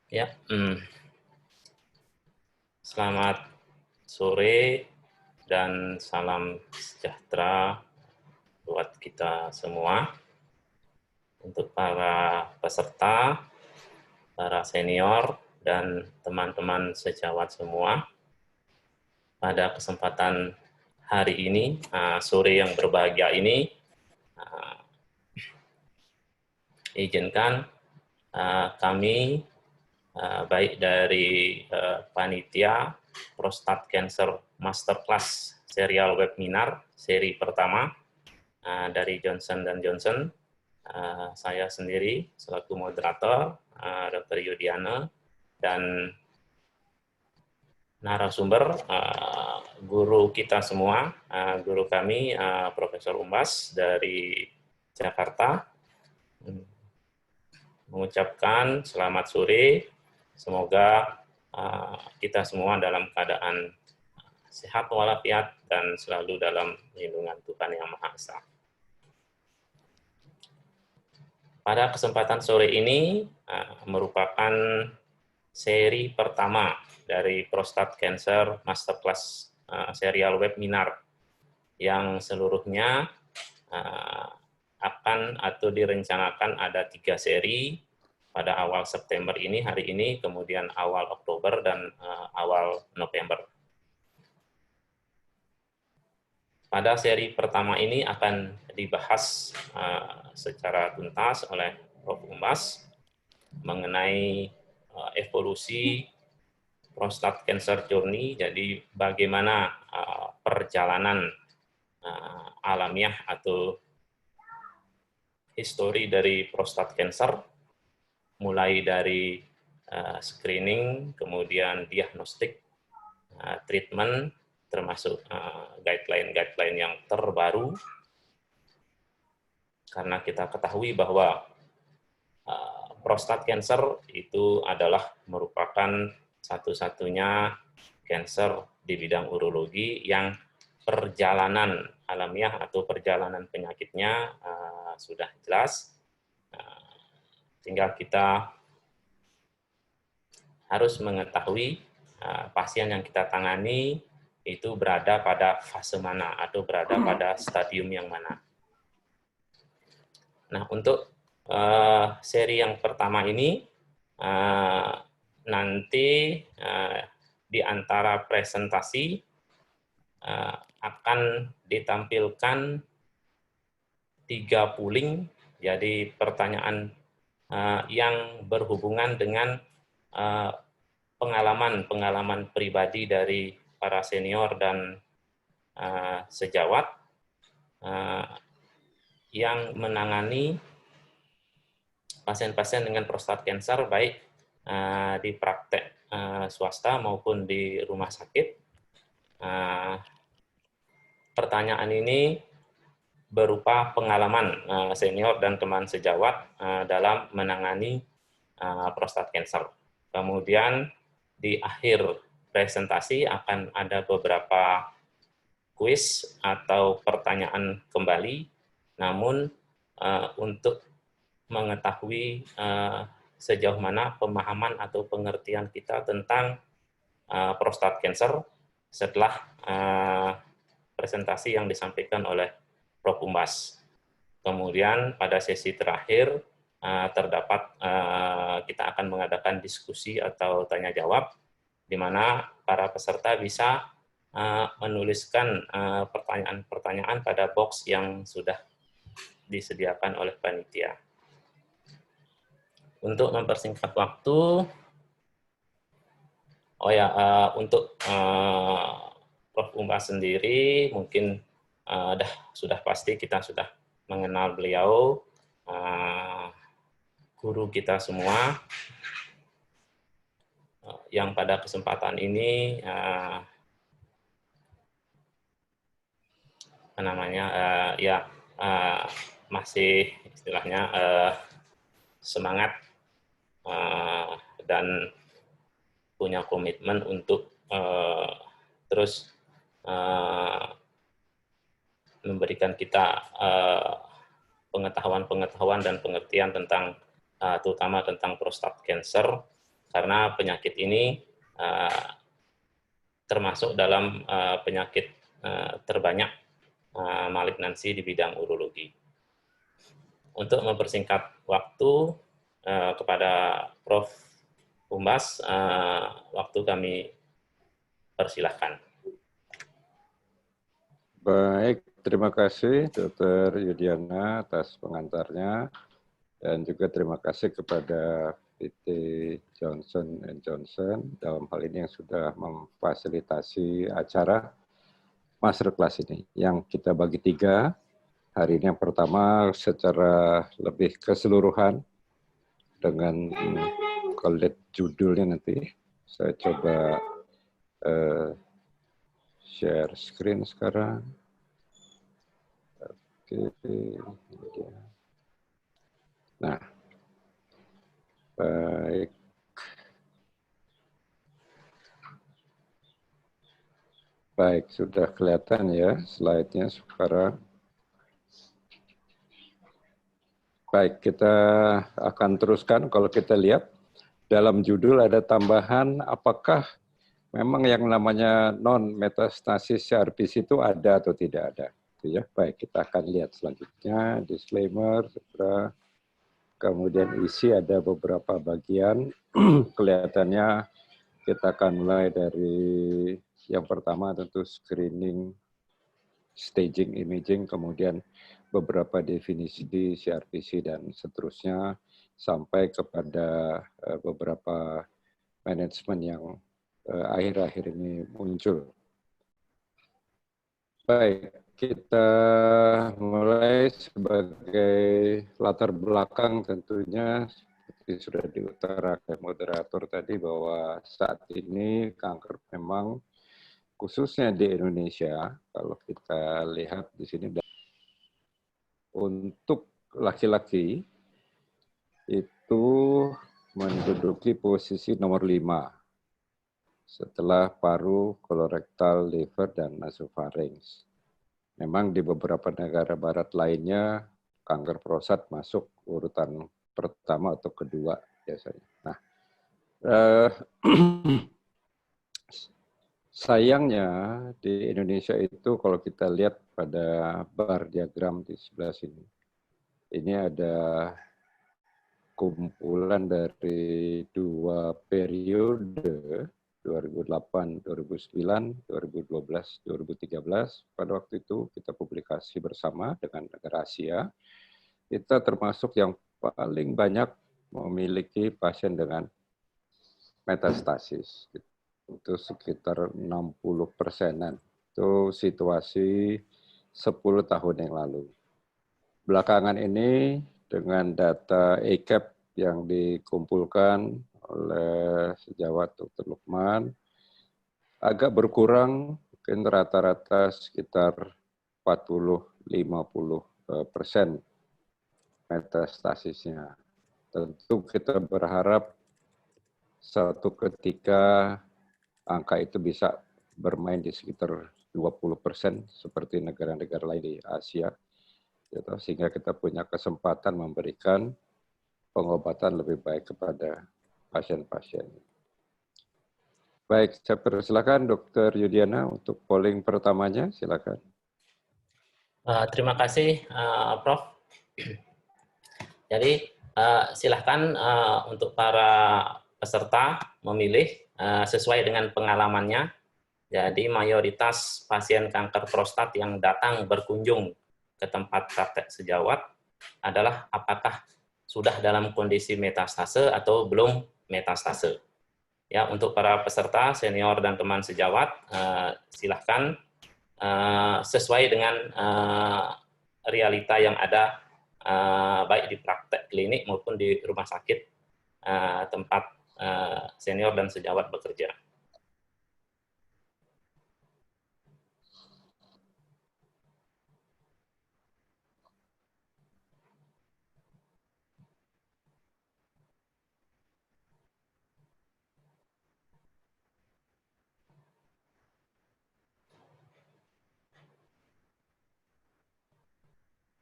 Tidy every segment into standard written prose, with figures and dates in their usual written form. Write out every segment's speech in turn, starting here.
Ya, selamat sore dan salam sejahtera buat kita semua. Untuk para peserta, para senior, dan teman-teman sejawat semua. Pada kesempatan hari ini, sore yang berbahagia ini, izinkan kami baik dari panitia Prostate Cancer Masterclass serial webinar seri pertama dari Johnson & Johnson, saya sendiri selaku moderator, Dr. Yudiana, dan narasumber guru kita semua, guru kami Profesor Umbas dari Jakarta, mengucapkan selamat sore. Semoga kita semua dalam keadaan sehat walafiat dan selalu dalam lindungan Tuhan Yang Maha Esa. Pada kesempatan sore ini merupakan seri pertama dari Prostate Cancer Masterclass serial webinar yang seluruhnya akan atau direncanakan ada 3 seri pada awal September ini, hari ini, kemudian awal Oktober, dan awal November. Pada seri pertama ini akan dibahas secara tuntas oleh Prof. Umbas mengenai evolusi prostate cancer journey, jadi bagaimana perjalanan alamiah atau histori dari prostate cancer, mulai dari screening, kemudian diagnostik, treatment, termasuk guideline-guideline yang terbaru, karena kita ketahui bahwa prostate cancer itu adalah merupakan satu-satunya cancer di bidang urologi yang perjalanan alamiah atau perjalanan penyakitnya sudah jelas, tinggal kita harus mengetahui pasien yang kita tangani itu berada pada fase mana atau berada pada stadium yang mana. Nah, untuk seri yang pertama ini nanti di antara presentasi akan ditampilkan 3 pooling, jadi pertanyaan yang berhubungan dengan pengalaman pribadi dari para senior dan sejawat yang menangani pasien-pasien dengan prostat cancer baik di praktek swasta maupun di rumah sakit. Pertanyaan ini berupa pengalaman senior dan teman sejawat dalam menangani prostat cancer. Kemudian di akhir presentasi akan ada beberapa kuis atau pertanyaan kembali, namun untuk mengetahui sejauh mana pemahaman atau pengertian kita tentang prostat cancer setelah presentasi yang disampaikan oleh Prof. Umbas. Kemudian pada sesi terakhir terdapat kita akan mengadakan diskusi atau tanya jawab di mana para peserta bisa menuliskan pertanyaan-pertanyaan pada box yang sudah disediakan oleh panitia. Untuk mempersingkat waktu, untuk Prof. Umbas sendiri mungkin sudah pasti kita sudah mengenal beliau, guru kita semua, yang pada kesempatan ini masih istilahnya semangat dan punya komitmen untuk terus memberikan kita pengetahuan-pengetahuan dan pengertian tentang terutama tentang prostat cancer, karena penyakit ini termasuk dalam penyakit terbanyak malignansi di bidang urologi. Untuk mempersingkat waktu kepada Prof. Umbas, waktu kami persilahkan. Baik, terima kasih Dr. Yudiana atas pengantarnya, dan juga terima kasih kepada PT Johnson Johnson dalam hal ini yang sudah memfasilitasi acara masterclass ini, yang kita bagi 3. Hari ini yang pertama secara lebih keseluruhan dengan kalau lihat judulnya nanti, saya coba share screen sekarang. Oke, ini dia. Nah, baik. Baik, sudah kelihatan ya slide-nya sekarang. Baik, kita akan teruskan. Kalau kita lihat dalam judul ada tambahan, apakah memang yang namanya non-metastasis CRPC itu ada atau tidak ada. Itu ya. Baik, kita akan lihat selanjutnya, disclaimer, kemudian isi ada beberapa bagian. Kelihatannya kita akan mulai dari yang pertama tentu screening, staging, imaging, kemudian beberapa definisi di CRPC dan seterusnya, sampai kepada beberapa manajemen yang akhir-akhir ini muncul. Baik, kita mulai sebagai latar belakang tentunya, seperti sudah diutarakan moderator tadi, bahwa saat ini kanker memang khususnya di Indonesia, kalau kita lihat di sini, untuk laki-laki itu menduduki posisi nomor 5 setelah paru, kolorektal, liver, dan nasofaring. Memang di beberapa negara barat lainnya kanker prostat masuk urutan pertama atau kedua biasanya. Nah, sayangnya di Indonesia itu kalau kita lihat pada bar diagram di sebelah sini, ini ada kumpulan dari 2 periode, 2008, 2009, 2012, 2013. Pada waktu itu kita publikasi bersama dengan negara Asia. Kita termasuk yang paling banyak memiliki pasien dengan metastasis. Itu sekitar 60%-an. Itu situasi 10 tahun yang lalu. Belakangan ini dengan data ECAP yang dikumpulkan oleh sejawat Dr. Lukman, agak berkurang, mungkin rata-rata sekitar 40-50% metastasisnya. Tentu kita berharap suatu ketika angka itu bisa bermain di sekitar 20% seperti negara-negara lain di Asia, gitu, sehingga kita punya kesempatan memberikan pengobatan lebih baik kepada pasien-pasien. Baik, saya persilakan Dr. Yudiana untuk polling pertamanya, silakan. Terima kasih, Prof. Jadi silahkan untuk para peserta memilih sesuai dengan pengalamannya. Jadi mayoritas pasien kanker prostat yang datang berkunjung ke tempat praktek sejawat adalah apakah sudah dalam kondisi metastase atau belum metastase. Ya, untuk para peserta senior dan teman sejawat, silahkan sesuai dengan realita yang ada, baik di praktek klinik maupun di rumah sakit tempat senior dan sejawat bekerja.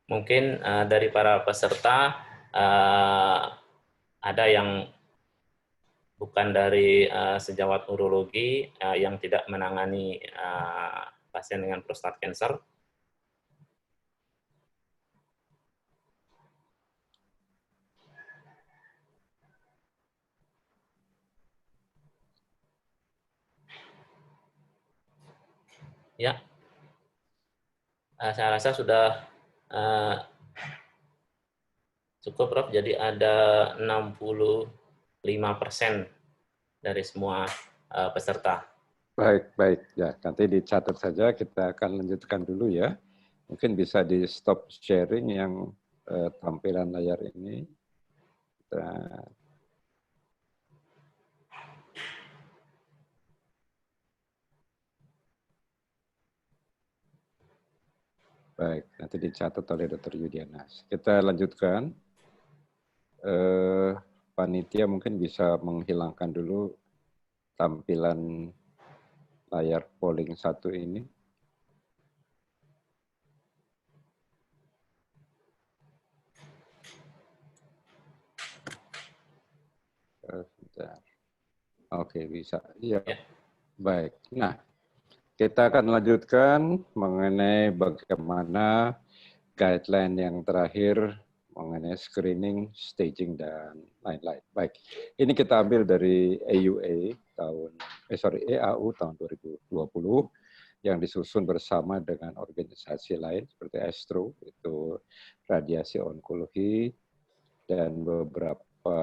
Mungkin dari para peserta ada yang bukan dari sejawat urologi yang tidak menangani pasien dengan prostat cancer. Ya, saya rasa sudah cukup, Prof. Jadi ada 65% dari semua peserta. Baik, baik. Ya, nanti dicatat saja. Kita akan lanjutkan dulu ya. Mungkin bisa di stop sharing yang tampilan layar ini. Baik, nanti dicatat oleh Dr. Yudiana. Kita lanjutkan. Panitia mungkin bisa menghilangkan dulu tampilan layar polling 1 ini. Oke, bisa. Iya. Ya. Baik. Nah, kita akan lanjutkan mengenai bagaimana guideline yang terakhir mengenai screening, staging, dan lain-lain. Baik, ini kita ambil dari EAU tahun 2020 yang disusun bersama dengan organisasi lain seperti ASTRO, itu radiasi onkologi, dan beberapa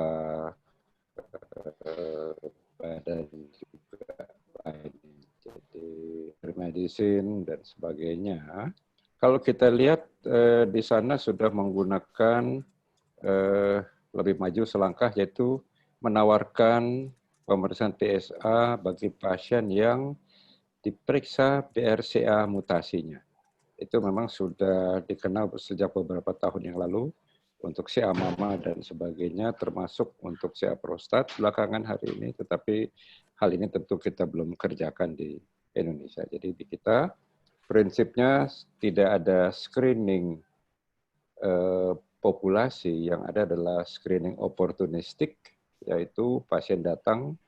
badan juga lain, jadi medicine dan sebagainya. Kalau kita lihat di sana sudah menggunakan lebih maju selangkah, yaitu menawarkan pemeriksaan PSA bagi pasien yang diperiksa BRCA mutasinya. Itu memang sudah dikenal sejak beberapa tahun yang lalu untuk CA mama dan sebagainya, termasuk untuk CA prostat belakangan hari ini, tetapi hal ini tentu kita belum kerjakan di Indonesia. Jadi di kita prinsipnya tidak ada screening populasi, yang ada adalah screening oportunistik, yaitu pasien datang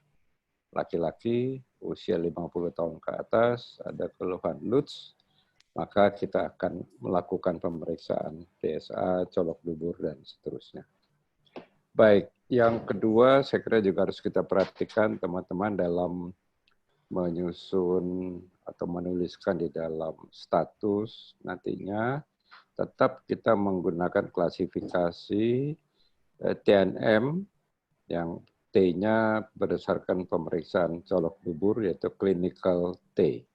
laki-laki usia 50 tahun ke atas, ada keluhan LUTS, maka kita akan melakukan pemeriksaan PSA, colok dubur, dan seterusnya. Baik, yang kedua saya kira juga harus kita perhatikan teman-teman dalam menyusun atau menuliskan di dalam status nantinya, tetap kita menggunakan klasifikasi TNM yang T-nya berdasarkan pemeriksaan colok dubur, yaitu clinical T.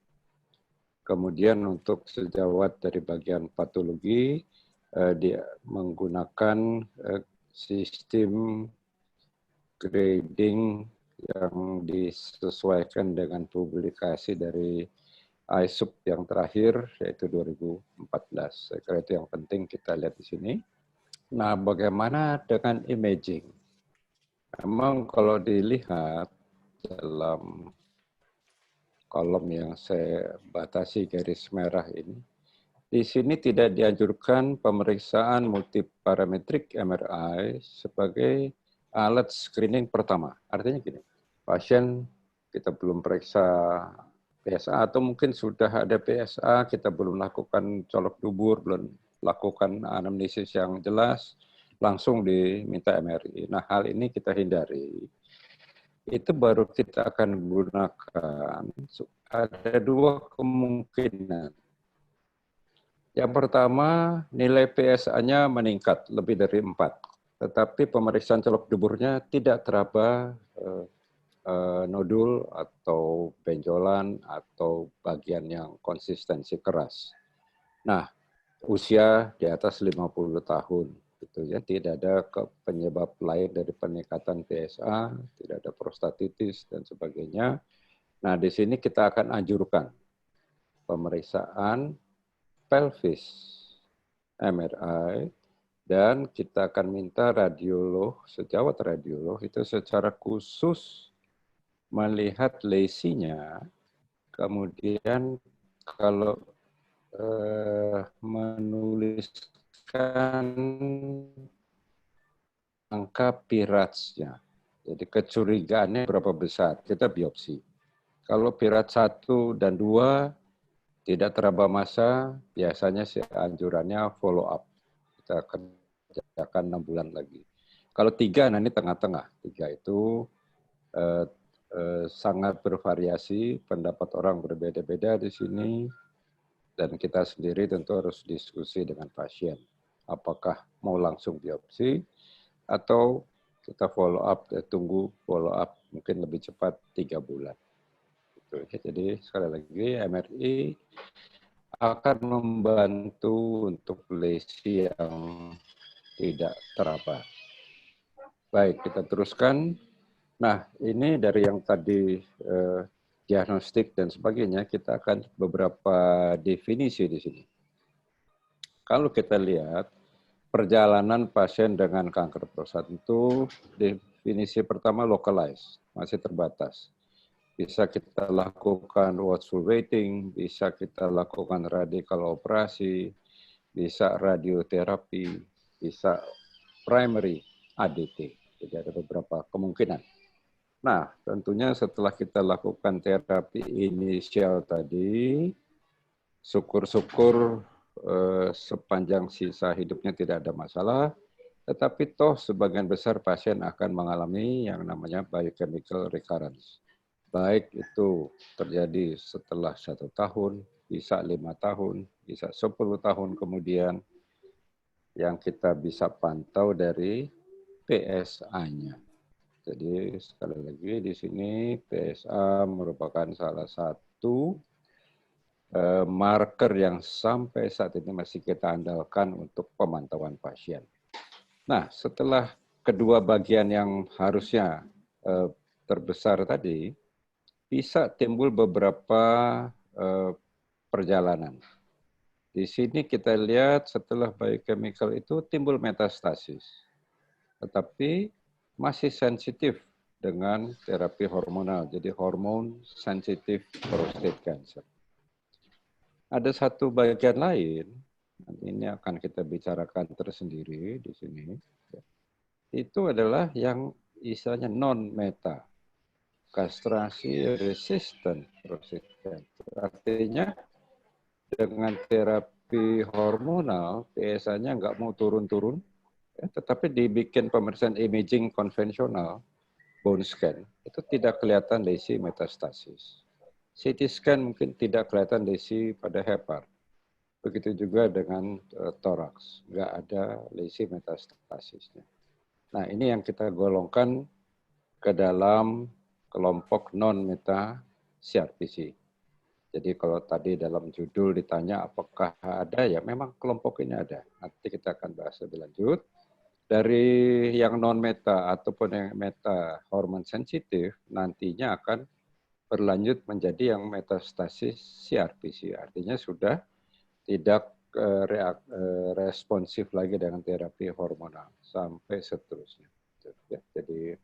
Kemudian untuk sejawat dari bagian patologi, dia menggunakan sistem grading yang disesuaikan dengan publikasi dari ISUP yang terakhir, yaitu 2014. Saya kira itu yang penting kita lihat di sini. Nah, bagaimana dengan imaging? Memang kalau dilihat dalam kolom yang saya batasi garis merah ini, di sini tidak dianjurkan pemeriksaan multiparametrik MRI sebagai alat screening pertama. Artinya gini, pasien kita belum periksa PSA atau mungkin sudah ada PSA, kita belum lakukan colok dubur, belum lakukan anamnesis yang jelas, langsung diminta MRI. Nah, hal ini kita hindari. Itu baru kita akan gunakan. Ada dua kemungkinan. Yang pertama, nilai PSA-nya meningkat lebih dari 4. Tetapi pemeriksaan colok duburnya tidak teraba nodul atau benjolan atau bagian yang konsistensi keras. Nah, usia di atas 50 tahun. Gitu ya, tidak ada penyebab lain dari peningkatan PSA, tidak ada prostatitis dan sebagainya. Nah, di sini kita akan anjurkan pemeriksaan pelvis MRI, dan kita akan minta radiolog, sejawat radiolog itu secara khusus melihat lesinya, kemudian kalau menuliskan angka PIRADS-nya. Jadi kecurigaannya berapa besar, kita biopsi. Kalau pirat 1 dan 2 tidak teraba massa, biasanya anjurannya follow up. Kita kerjakan 6 bulan lagi. Kalau 3, nah ini tengah-tengah. 3 itu sangat bervariasi, pendapat orang berbeda-beda di sini, dan kita sendiri tentu harus diskusi dengan pasien. Apakah mau langsung biopsi, atau kita follow up, tunggu follow up mungkin lebih cepat 3 bulan. Jadi sekali lagi MRI akan membantu untuk lesi yang tidak teraba. Baik, kita teruskan. Nah, ini dari yang tadi diagnostik dan sebagainya, kita akan beberapa definisi di sini. Kalau kita lihat perjalanan pasien dengan kanker prostat itu, definisi pertama localized, masih terbatas. Bisa kita lakukan watchful waiting, bisa kita lakukan radikal operasi, bisa radioterapi, bisa primary ADT. Jadi ada beberapa kemungkinan. Nah, tentunya setelah kita lakukan terapi inisial tadi, syukur-syukur sepanjang sisa hidupnya tidak ada masalah, tetapi toh sebagian besar pasien akan mengalami yang namanya biochemical recurrence. Baik itu terjadi setelah 1 tahun, bisa 5 tahun, bisa 10 tahun kemudian, yang kita bisa pantau dari PSA-nya. Jadi sekali lagi di sini PSA merupakan salah satu marker yang sampai saat ini masih kita andalkan untuk pemantauan pasien. Nah, setelah kedua bagian yang harusnya terbesar tadi, bisa timbul beberapa perjalanan. Di sini kita lihat setelah biochemical itu timbul metastasis. Tetapi masih sensitif dengan terapi hormonal. Jadi hormon sensitif prostate cancer. Ada satu bagian lain, ini akan kita bicarakan tersendiri di sini. Itu adalah yang istilahnya non-meta, kastrasi resistant prostate cancer. Artinya dengan terapi hormonal, PSA-nya nggak mau turun-turun, ya, tetapi dibikin pemeriksaan imaging konvensional, bone scan, itu tidak kelihatan lesi metastasis. CT scan mungkin tidak kelihatan lesi pada hepar. Begitu juga dengan toraks, nggak ada lesi metastasisnya. Nah, ini yang kita golongkan ke dalam kelompok non-meta CRPC. Jadi kalau tadi dalam judul ditanya apakah ada, ya memang kelompok ini ada. Nanti kita akan bahas lebih lanjut. Dari yang non-meta ataupun yang meta hormon sensitif, nantinya akan berlanjut menjadi yang metastasis CRPC. Artinya sudah tidak responsif lagi dengan terapi hormonal sampai seterusnya. Jadi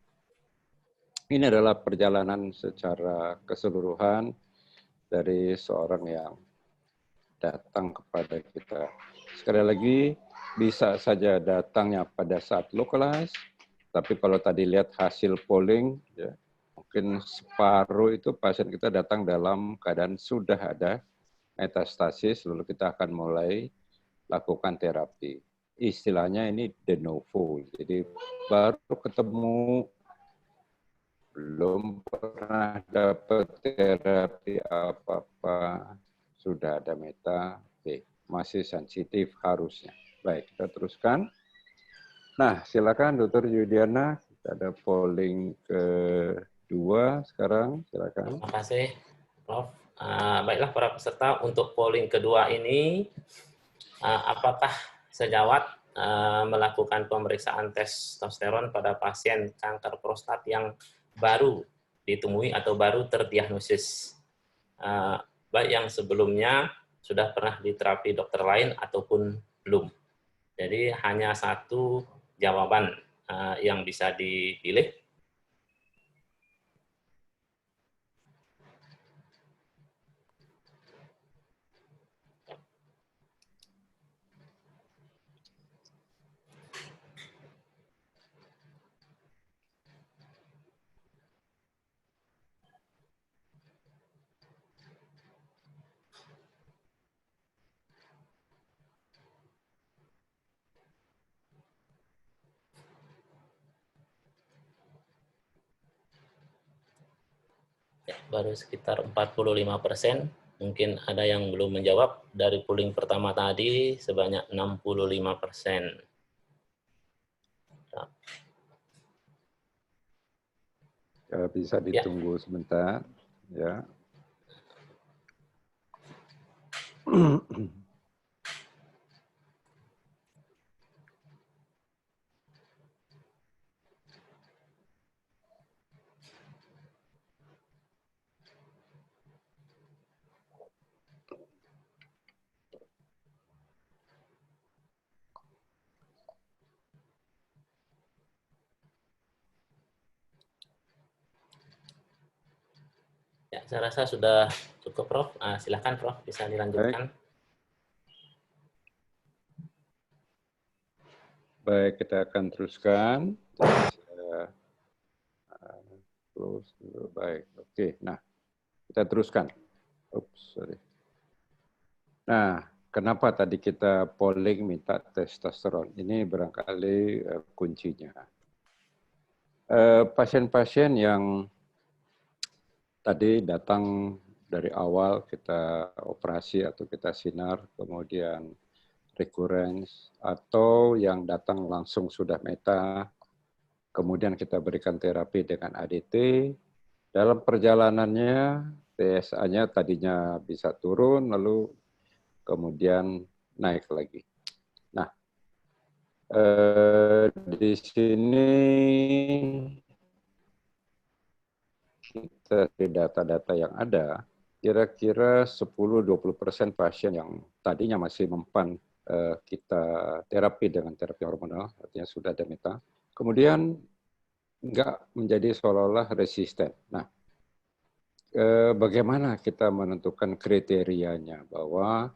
ini adalah perjalanan secara keseluruhan dari seorang yang datang kepada kita. Sekali lagi, bisa saja datangnya pada saat localized, tapi kalau tadi lihat hasil polling, ya, mungkin separuh itu pasien kita datang dalam keadaan sudah ada metastasis, lalu kita akan mulai lakukan terapi. Istilahnya ini de novo, jadi baru ketemu, belum pernah dapat terapi apa-apa, sudah ada meta, masih sensitif harusnya. Baik, kita teruskan. Nah, silakan Dr. Yudiana, kita ada polling kedua sekarang, silakan. Terima kasih, Prof. Baiklah para peserta, untuk polling kedua ini, apakah sejawat melakukan pemeriksaan testosteron pada pasien kanker prostat yang baru ditemui atau baru terdiagnosis, baik yang sebelumnya sudah pernah diterapi dokter lain ataupun belum. Jadi hanya satu jawaban yang bisa dipilih. baru sekitar 45%. Mungkin ada yang belum menjawab. Dari polling pertama tadi sebanyak 65%. Bisa ditunggu sebentar, ya. Ya, saya rasa sudah cukup, Prof. Silakan, Prof. Bisa dilanjutkan. Baik, kita akan teruskan. Saya close dulu. Baik, oke. Nah, kita teruskan. Oops, sorry. Nah, kenapa tadi kita polling minta testosteron? Ini barangkali kuncinya. Pasien-pasien yang tadi datang dari awal kita operasi atau kita sinar, kemudian recurrence, atau yang datang langsung sudah meta, kemudian kita berikan terapi dengan ADT, dalam perjalanannya PSA-nya tadinya bisa turun, lalu kemudian naik lagi. Nah, di sini kita dari data-data yang ada, kira-kira 10-20% pasien yang tadinya masih mempan kita terapi dengan terapi hormonal, artinya sudah ada meta, kemudian nggak menjadi seolah-olah resisten. Nah, bagaimana kita menentukan kriterianya bahwa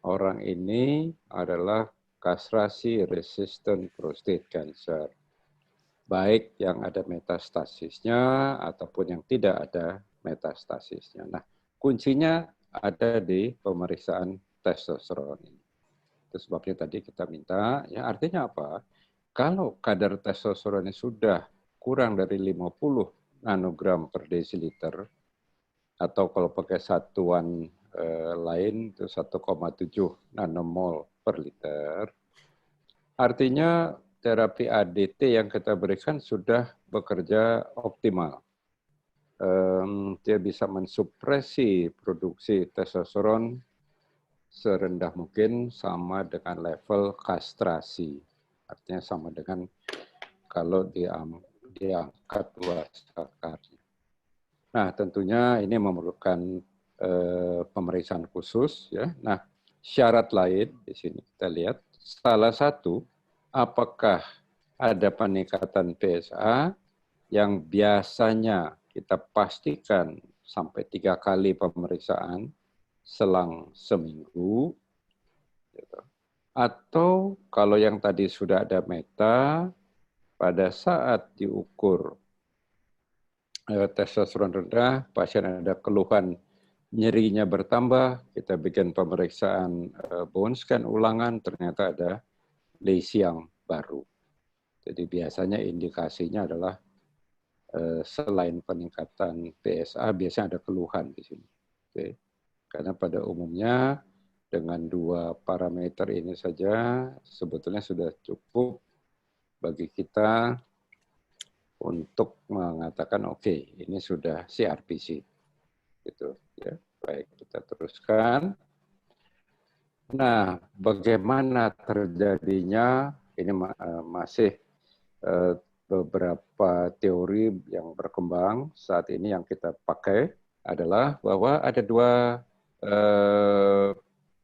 orang ini adalah kastrasi resistant prostate cancer, baik yang ada metastasisnya ataupun yang tidak ada metastasisnya. Nah, kuncinya ada di pemeriksaan testosteron ini. Itu sebabnya tadi kita minta, ya artinya apa? Kalau kadar testosteronnya sudah kurang dari 50 nanogram per desiliter, atau kalau pakai satuan lain itu 1,7 nanomol per liter, artinya terapi ADT yang kita berikan sudah bekerja optimal. Dia bisa mensupresi produksi testosteron serendah mungkin sama dengan level kastrasi. Artinya sama dengan kalau diangkat luas sakarnya. Nah, tentunya ini memerlukan pemeriksaan khusus, ya. Nah, syarat lain di sini kita lihat salah satu, apakah ada peningkatan PSA yang biasanya kita pastikan sampai 3 kali pemeriksaan selang seminggu, gitu. Atau kalau yang tadi sudah ada meta, pada saat diukur testosteron rendah, pasien ada keluhan nyerinya bertambah, kita bikin pemeriksaan bone scan ulangan, ternyata ada lesi yang baru. Jadi biasanya indikasinya adalah selain peningkatan PSA, biasanya ada keluhan di sini. Oke. Karena pada umumnya dengan 2 parameter ini saja sebetulnya sudah cukup bagi kita untuk mengatakan oke, ini sudah CRPC. Gitu, ya. Baik, kita teruskan. Nah, bagaimana terjadinya, ini masih beberapa teori yang berkembang saat ini yang kita pakai adalah bahwa ada 2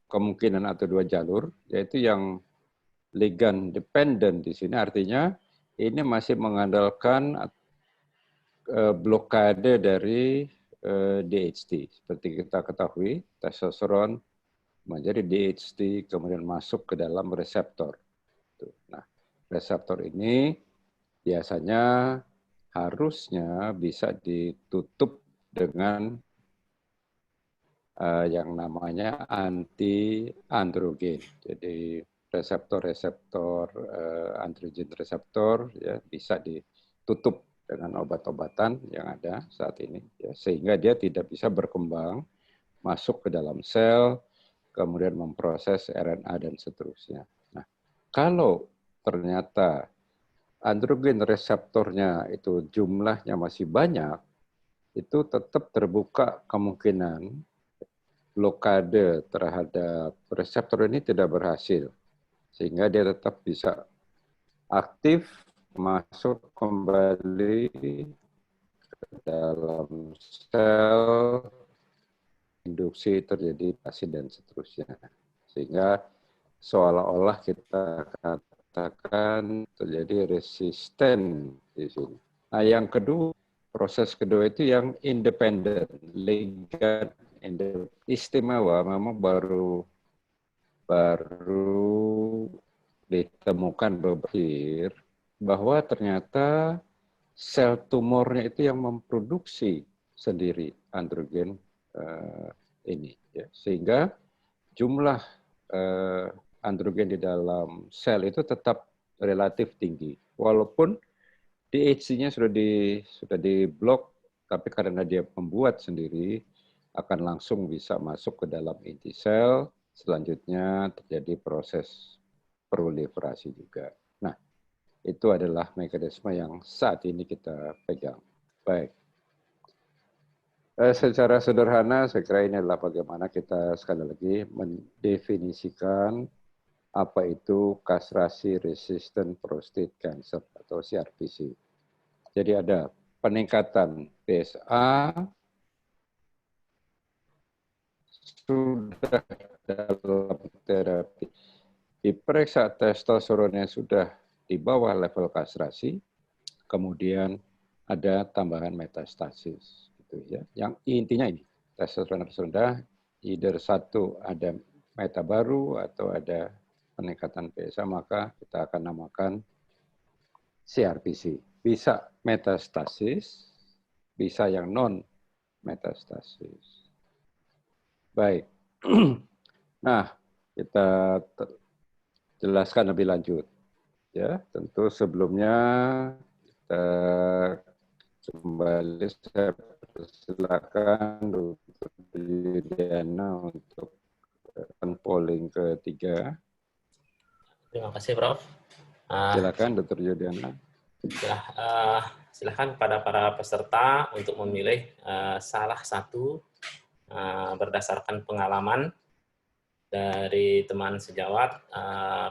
kemungkinan atau 2 jalur, yaitu yang ligand dependent di sini, artinya ini masih mengandalkan blokade dari DHT. Seperti kita ketahui, testosteron menjadi DHT kemudian masuk ke dalam reseptor. Nah, reseptor ini biasanya harusnya bisa ditutup dengan yang namanya anti-androgen. Jadi reseptor-reseptor androgen reseptor ya bisa ditutup dengan obat-obatan yang ada saat ini, ya, sehingga dia tidak bisa berkembang, masuk ke dalam sel, kemudian memproses RNA dan seterusnya. Nah, kalau ternyata androgen reseptornya itu jumlahnya masih banyak, itu tetap terbuka kemungkinan blokade terhadap reseptor ini tidak berhasil, sehingga dia tetap bisa aktif masuk kembali ke dalam sel, induksi terjadi mutasi dan seterusnya. Sehingga seolah-olah kita katakan terjadi resisten di sini. Nah, yang kedua, proses kedua itu yang independen, ligan istimewa, memang baru ditemukan beberapa bahwa ternyata sel tumornya itu yang memproduksi sendiri androgen ini, ya. Sehingga jumlah androgen di dalam sel itu tetap relatif tinggi, walaupun DHC-nya sudah diblok, tapi karena dia membuat sendiri akan langsung bisa masuk ke dalam inti sel. Selanjutnya terjadi proses proliferasi juga. Nah, itu adalah mekanisme yang saat ini kita pegang. Baik. Secara sederhana, saya kira ini adalah bagaimana kita sekali lagi mendefinisikan apa itu castrasi resistant prostate cancer atau CRPC. Jadi ada peningkatan PSA, sudah dalam terapi, diperiksa testosteronnya sudah di bawah level kastrasi, kemudian ada tambahan metastasis, gitu ya. Yang intinya ini, testosteron rendah, either satu ada meta baru atau ada peningkatan PSA, maka kita akan namakan CRPC. Bisa metastasis, bisa yang non metastasis. Baik. Nah, kita jelaskan lebih lanjut. Ya, tentu sebelumnya kita kembali, saya persilakan Dr. Yudiana untuk polling ketiga. Terima kasih, Prof. Silakan, Dr. Yudiana. Silakan pada para peserta untuk memilih salah satu berdasarkan pengalaman dari teman sejawat,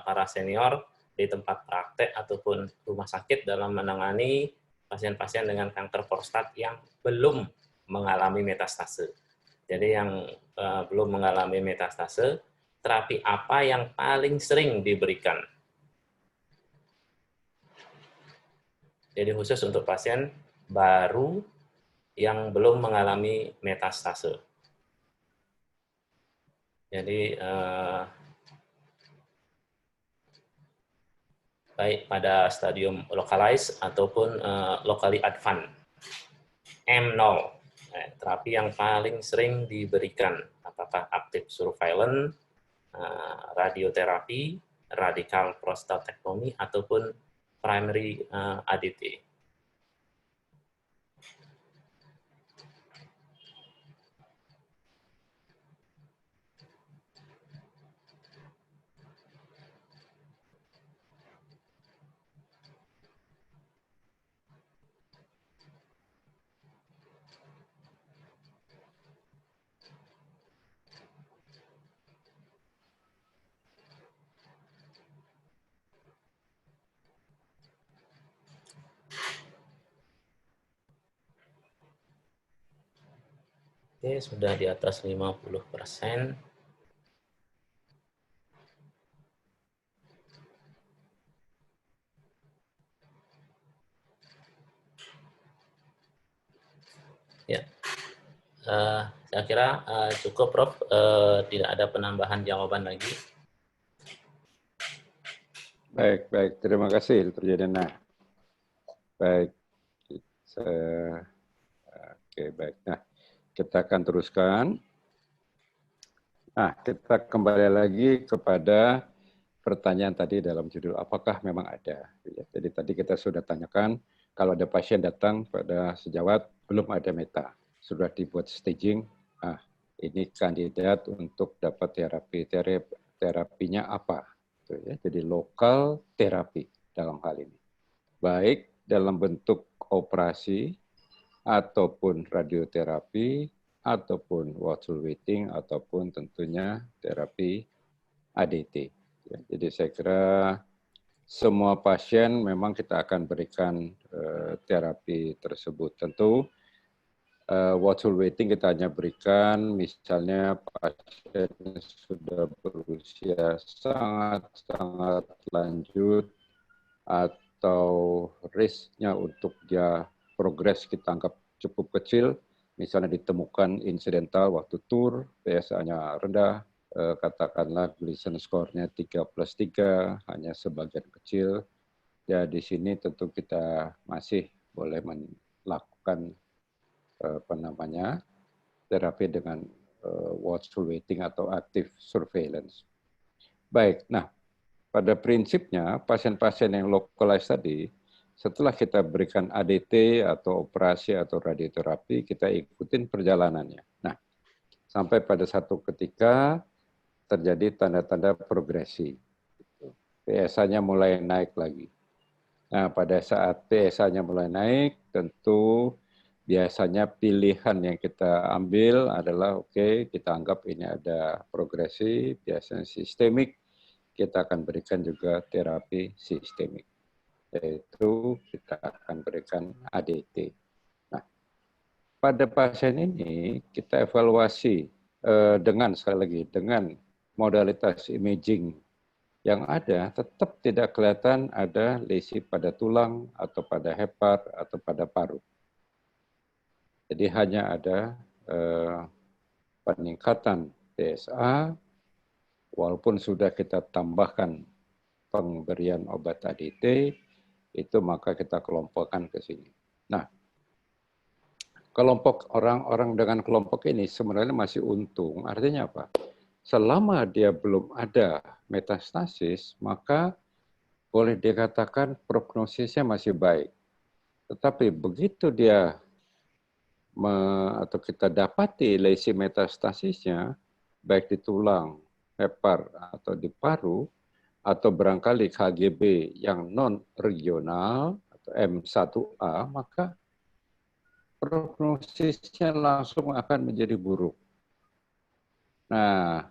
para senior di tempat praktek ataupun rumah sakit dalam menangani pasien-pasien dengan kanker prostat yang belum mengalami metastase. Jadi yang belum mengalami metastase, terapi apa yang paling sering diberikan? Jadi khusus untuk pasien baru yang belum mengalami metastase. Jadi baik pada stadium localized ataupun locally advanced. M0, terapi yang paling sering diberikan, apakah aktif surveillance, radioterapi, radikal prostatektomi, ataupun primary ADT. Oke, sudah di atas 50%. Ya, saya kira cukup, Prof. Tidak ada penambahan jawaban lagi. Baik, baik. Terima kasih, Dr. Yudiana. Baik. Oke, baik. Nah, kita akan teruskan. Nah, kita kembali lagi kepada pertanyaan tadi dalam judul, apakah memang ada? Jadi tadi kita sudah tanyakan, kalau ada pasien datang pada sejawat belum ada meta, sudah dibuat staging, ini kandidat untuk dapat terapinya apa. Jadi lokal terapi dalam hal ini. Baik dalam bentuk operasi, ataupun radioterapi, ataupun watchful waiting, ataupun tentunya terapi ADT. Jadi saya kira semua pasien memang kita akan berikan terapi tersebut. Tentu watchful waiting kita hanya berikan misalnya pasien sudah berusia sangat-sangat lanjut atau risknya untuk dia progres kita anggap cukup kecil, misalnya ditemukan insidental waktu tur, PSA-nya rendah, katakanlah glycemic score-nya 3+3, hanya sebagian kecil. Ya di sini tentu kita masih boleh melakukan terapi dengan watchful waiting atau active surveillance. Baik, nah pada prinsipnya pasien-pasien yang localized tadi, setelah kita berikan ADT atau operasi atau radioterapi, kita ikutin perjalanannya. Nah, sampai pada satu ketika terjadi tanda-tanda progresi. PSA-nya mulai naik lagi. Nah, pada saat PSA-nya mulai naik, tentu biasanya pilihan yang kita ambil adalah, oke, kita anggap ini ada progresi, biasanya sistemik, kita akan berikan juga terapi sistemik, yaitu kita akan berikan ADT. Nah, pada pasien ini kita evaluasi dengan, sekali lagi, dengan modalitas imaging yang ada, tetap tidak kelihatan ada lesi pada tulang atau pada hepar atau pada paru. Jadi hanya ada peningkatan PSA, walaupun sudah kita tambahkan pemberian obat ADT, itu maka kita kelompokkan ke sini. Nah, kelompok orang-orang dengan kelompok ini sebenarnya masih untung. Artinya apa? Selama dia belum ada metastasis, maka boleh dikatakan prognosisnya masih baik. Tetapi begitu dia atau kita dapati lesi metastasisnya, baik di tulang, hepar, atau di paru, atau barangkali KGB yang non-regional, atau M1A, maka prognosisnya langsung akan menjadi buruk. Nah,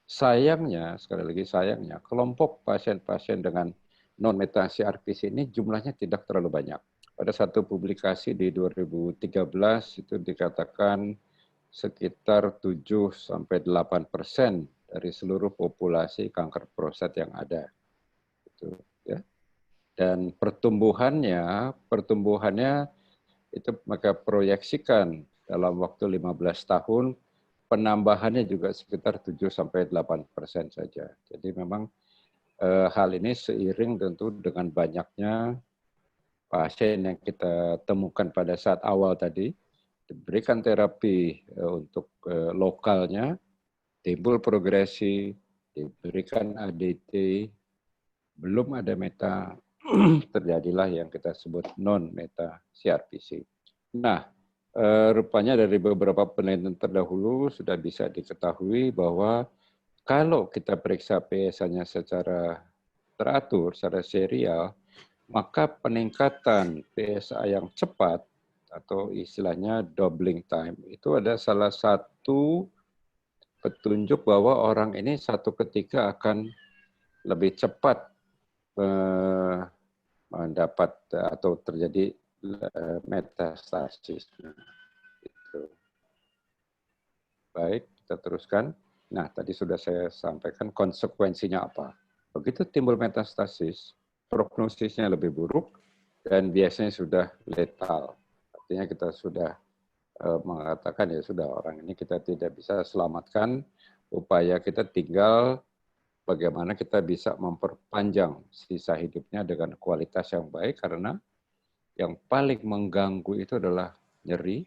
sayangnya, sekali lagi sayangnya, kelompok pasien-pasien dengan non-metastasi RPC ini jumlahnya tidak terlalu banyak. Pada satu publikasi di 2013 itu dikatakan sekitar 7-8% dari seluruh populasi kanker prostat yang ada. Itu, ya. Dan pertumbuhannya itu maka proyeksikan dalam waktu 15 tahun penambahannya juga sekitar 7-8% saja. Jadi memang hal ini seiring tentu dengan banyaknya pasien yang kita temukan pada saat awal tadi, diberikan terapi untuk lokalnya, timbul progresi, diberikan ADT, belum ada meta, terjadilah yang kita sebut non-meta CRPC. Nah, rupanya dari beberapa penelitian terdahulu sudah bisa diketahui bahwa kalau kita periksa PSA-nya secara teratur, secara serial, maka peningkatan PSA yang cepat atau istilahnya doubling time itu ada salah satu petunjuk bahwa orang ini satu ketika akan lebih cepat mendapat atau terjadi metastasis. Baik, kita teruskan. Nah, tadi sudah saya sampaikan konsekuensinya apa. Begitu timbul metastasis, prognosisnya lebih buruk dan biasanya sudah letal. Artinya kita sudah mengatakan ya sudah orang ini kita tidak bisa selamatkan, upaya kita tinggal bagaimana kita bisa memperpanjang sisa hidupnya dengan kualitas yang baik karena yang paling mengganggu itu adalah nyeri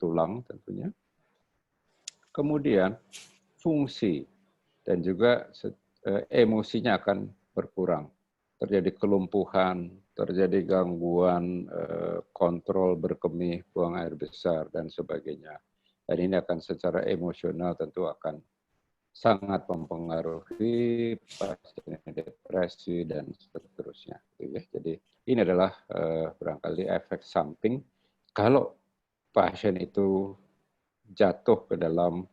tulang tentunya. Kemudian fungsi dan juga emosinya akan berkurang. terjadi kelumpuhan, terjadi gangguan kontrol berkemih, buang air besar, dan sebagainya. Dan ini akan secara emosional tentu akan sangat mempengaruhi pasien depresi dan seterusnya. Jadi ini adalah barangkali efek samping kalau pasien itu jatuh ke dalam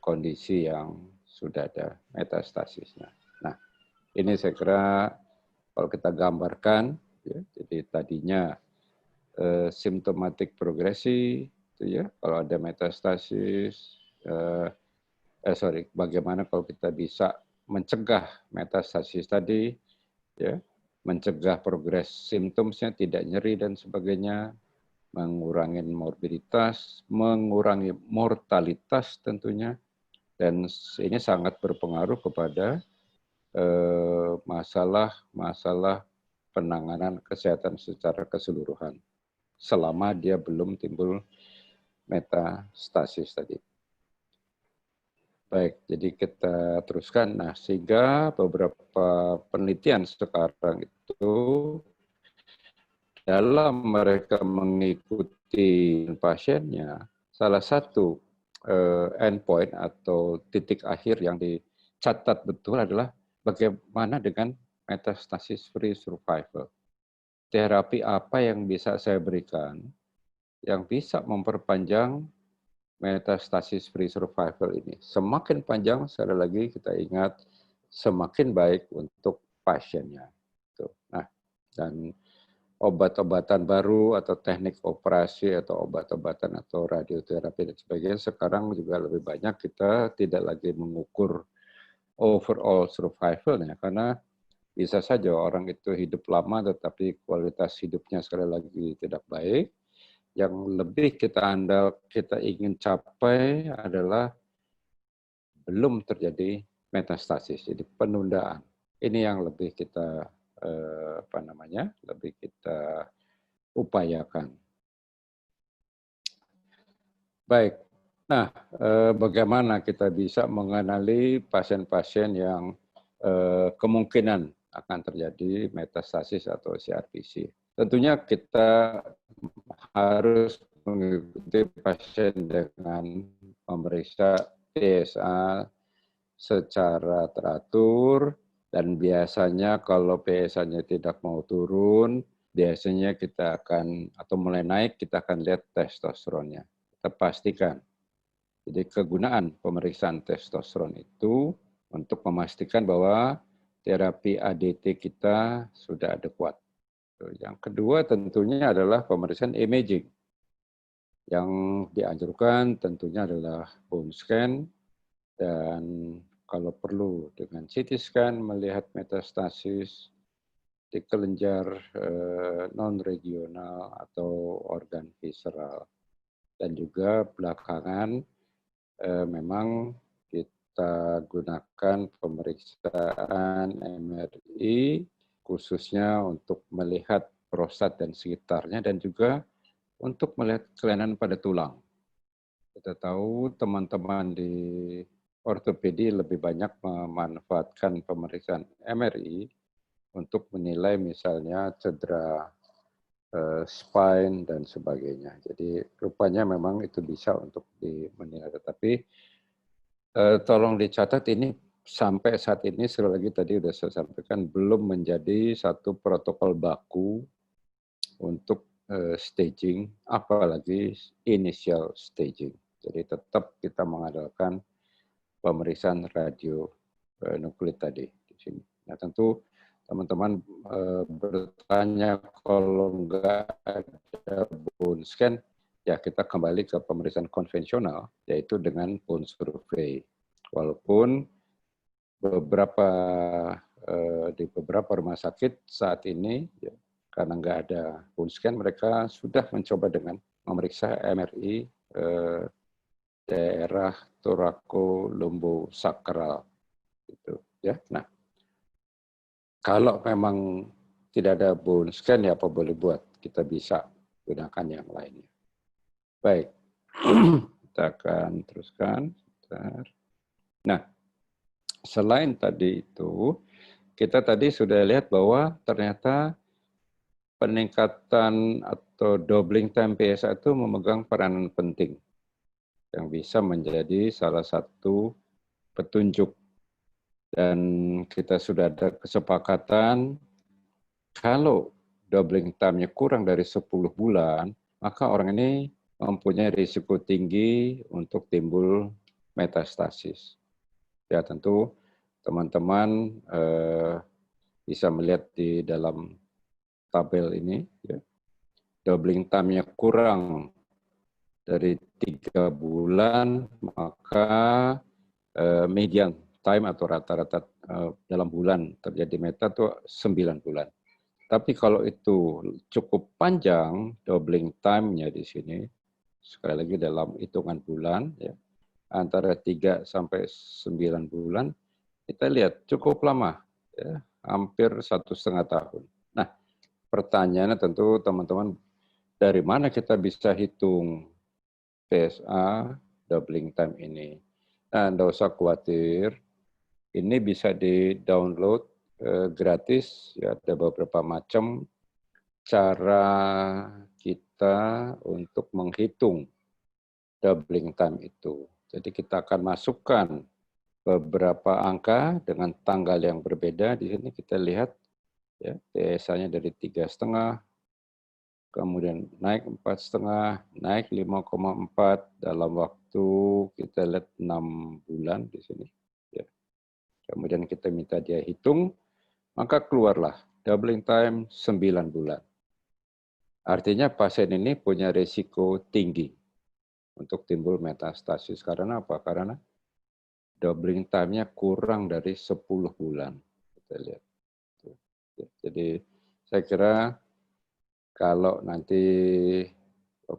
kondisi yang sudah ada metastasisnya. Nah, ini saya kira kalau kita gambarkan, ya, jadi tadinya simptomatik progresi, itu ya, kalau ada metastasis, bagaimana kalau kita bisa mencegah metastasis tadi, ya, mencegah progres simptomnya, tidak nyeri dan sebagainya, mengurangi morbiditas, mengurangi mortalitas tentunya, dan ini sangat berpengaruh kepada masalah penanganan kesehatan secara keseluruhan selama dia belum timbul metastasis tadi. Baik, jadi kita teruskan. Nah, sehingga beberapa penelitian sekarang itu dalam mereka mengikuti pasiennya, salah satu endpoint atau titik akhir yang dicatat betul adalah bagaimana dengan metastasis free survival. Terapi apa yang bisa saya berikan yang bisa memperpanjang metastasis free survival ini. Semakin panjang, sekali lagi kita ingat, semakin baik untuk pasiennya. Nah, dan obat-obatan baru atau teknik operasi atau obat-obatan atau radioterapi dan sebagainya sekarang juga lebih banyak kita tidak lagi mengukur overall survival-nya, karena bisa saja orang itu hidup lama tetapi kualitas hidupnya sekali lagi tidak baik. Yang lebih kita ingin capai adalah belum terjadi metastasis, jadi penundaan. Ini yang lebih kita lebih kita upayakan. Baik. Nah, bagaimana kita bisa mengenali pasien-pasien yang kemungkinan akan terjadi metastasis atau CRPC? Tentunya kita harus mengikuti pasien dengan memeriksa PSA secara teratur, dan biasanya kalau PSA-nya tidak mau turun, biasanya kita akan, atau mulai naik, kita akan lihat testosteronnya. Kita pastikan. Jadi kegunaan pemeriksaan testosteron itu untuk memastikan bahwa terapi ADT kita sudah adekuat. Yang kedua tentunya adalah pemeriksaan imaging. Yang dianjurkan tentunya adalah bone scan, dan kalau perlu dengan CT scan melihat metastasis di kelenjar non-regional atau organ visceral. Dan juga belakangan memang kita gunakan pemeriksaan MRI khususnya untuk melihat prostat dan sekitarnya, dan juga untuk melihat kelainan pada tulang. Kita tahu teman-teman di ortopedi lebih banyak memanfaatkan pemeriksaan MRI untuk menilai misalnya cedera spine dan sebagainya. Jadi rupanya memang itu bisa untuk menilai. Tetapi tolong dicatat, ini sampai saat ini sekali lagi tadi sudah saya sampaikan belum menjadi satu protokol baku untuk staging, apalagi initial staging. Jadi tetap kita mengandalkan pemeriksaan radio nuklir tadi di sini. Nah, tentu teman-teman bertanya kalau nggak ada bone scan, ya kita kembali ke pemeriksaan konvensional, yaitu dengan bone survey. Walaupun di beberapa rumah sakit saat ini, ya, karena nggak ada bone scan, mereka sudah mencoba dengan memeriksa MRI daerah thoracolumbo-sacral, gitu ya. Nah, kalau memang tidak ada bone scan, ya apa boleh buat, kita bisa gunakan yang lainnya. Baik, kita akan teruskan. Nah, selain tadi itu, kita tadi sudah lihat bahwa ternyata peningkatan atau doubling time PSA itu memegang peranan penting yang bisa menjadi salah satu petunjuk. Dan kita sudah ada kesepakatan kalau doubling time-nya kurang dari 10 bulan, maka orang ini mempunyai risiko tinggi untuk timbul metastasis. Ya tentu teman-teman bisa melihat di dalam tabel ini, ya, doubling time-nya kurang dari 3 bulan, maka median time atau rata-rata dalam bulan terjadi meta itu 9 bulan. Tapi kalau itu cukup panjang, doubling time-nya di sini, sekali lagi dalam hitungan bulan, ya, antara 3 sampai 9 bulan, kita lihat cukup lama, ya, hampir 1,5 tahun. Nah, pertanyaannya tentu teman-teman, dari mana kita bisa hitung PSA doubling time ini? Nah, tidak usah khawatir, ini bisa di-download gratis, ya, ada beberapa macam cara kita untuk menghitung doubling time itu. Jadi kita akan masukkan beberapa angka dengan tanggal yang berbeda. Di sini kita lihat, ya, PSA-nya dari 3,5, kemudian naik 4,5, naik 5,4 dalam waktu kita lihat 6 bulan di sini. Ya. Kemudian kita minta dia hitung, maka keluarlah doubling time 9 bulan. Artinya pasien ini punya risiko tinggi untuk timbul metastasis. Karena apa? Karena doubling time-nya kurang dari 10 bulan. Kita lihat. Jadi saya kira kalau nanti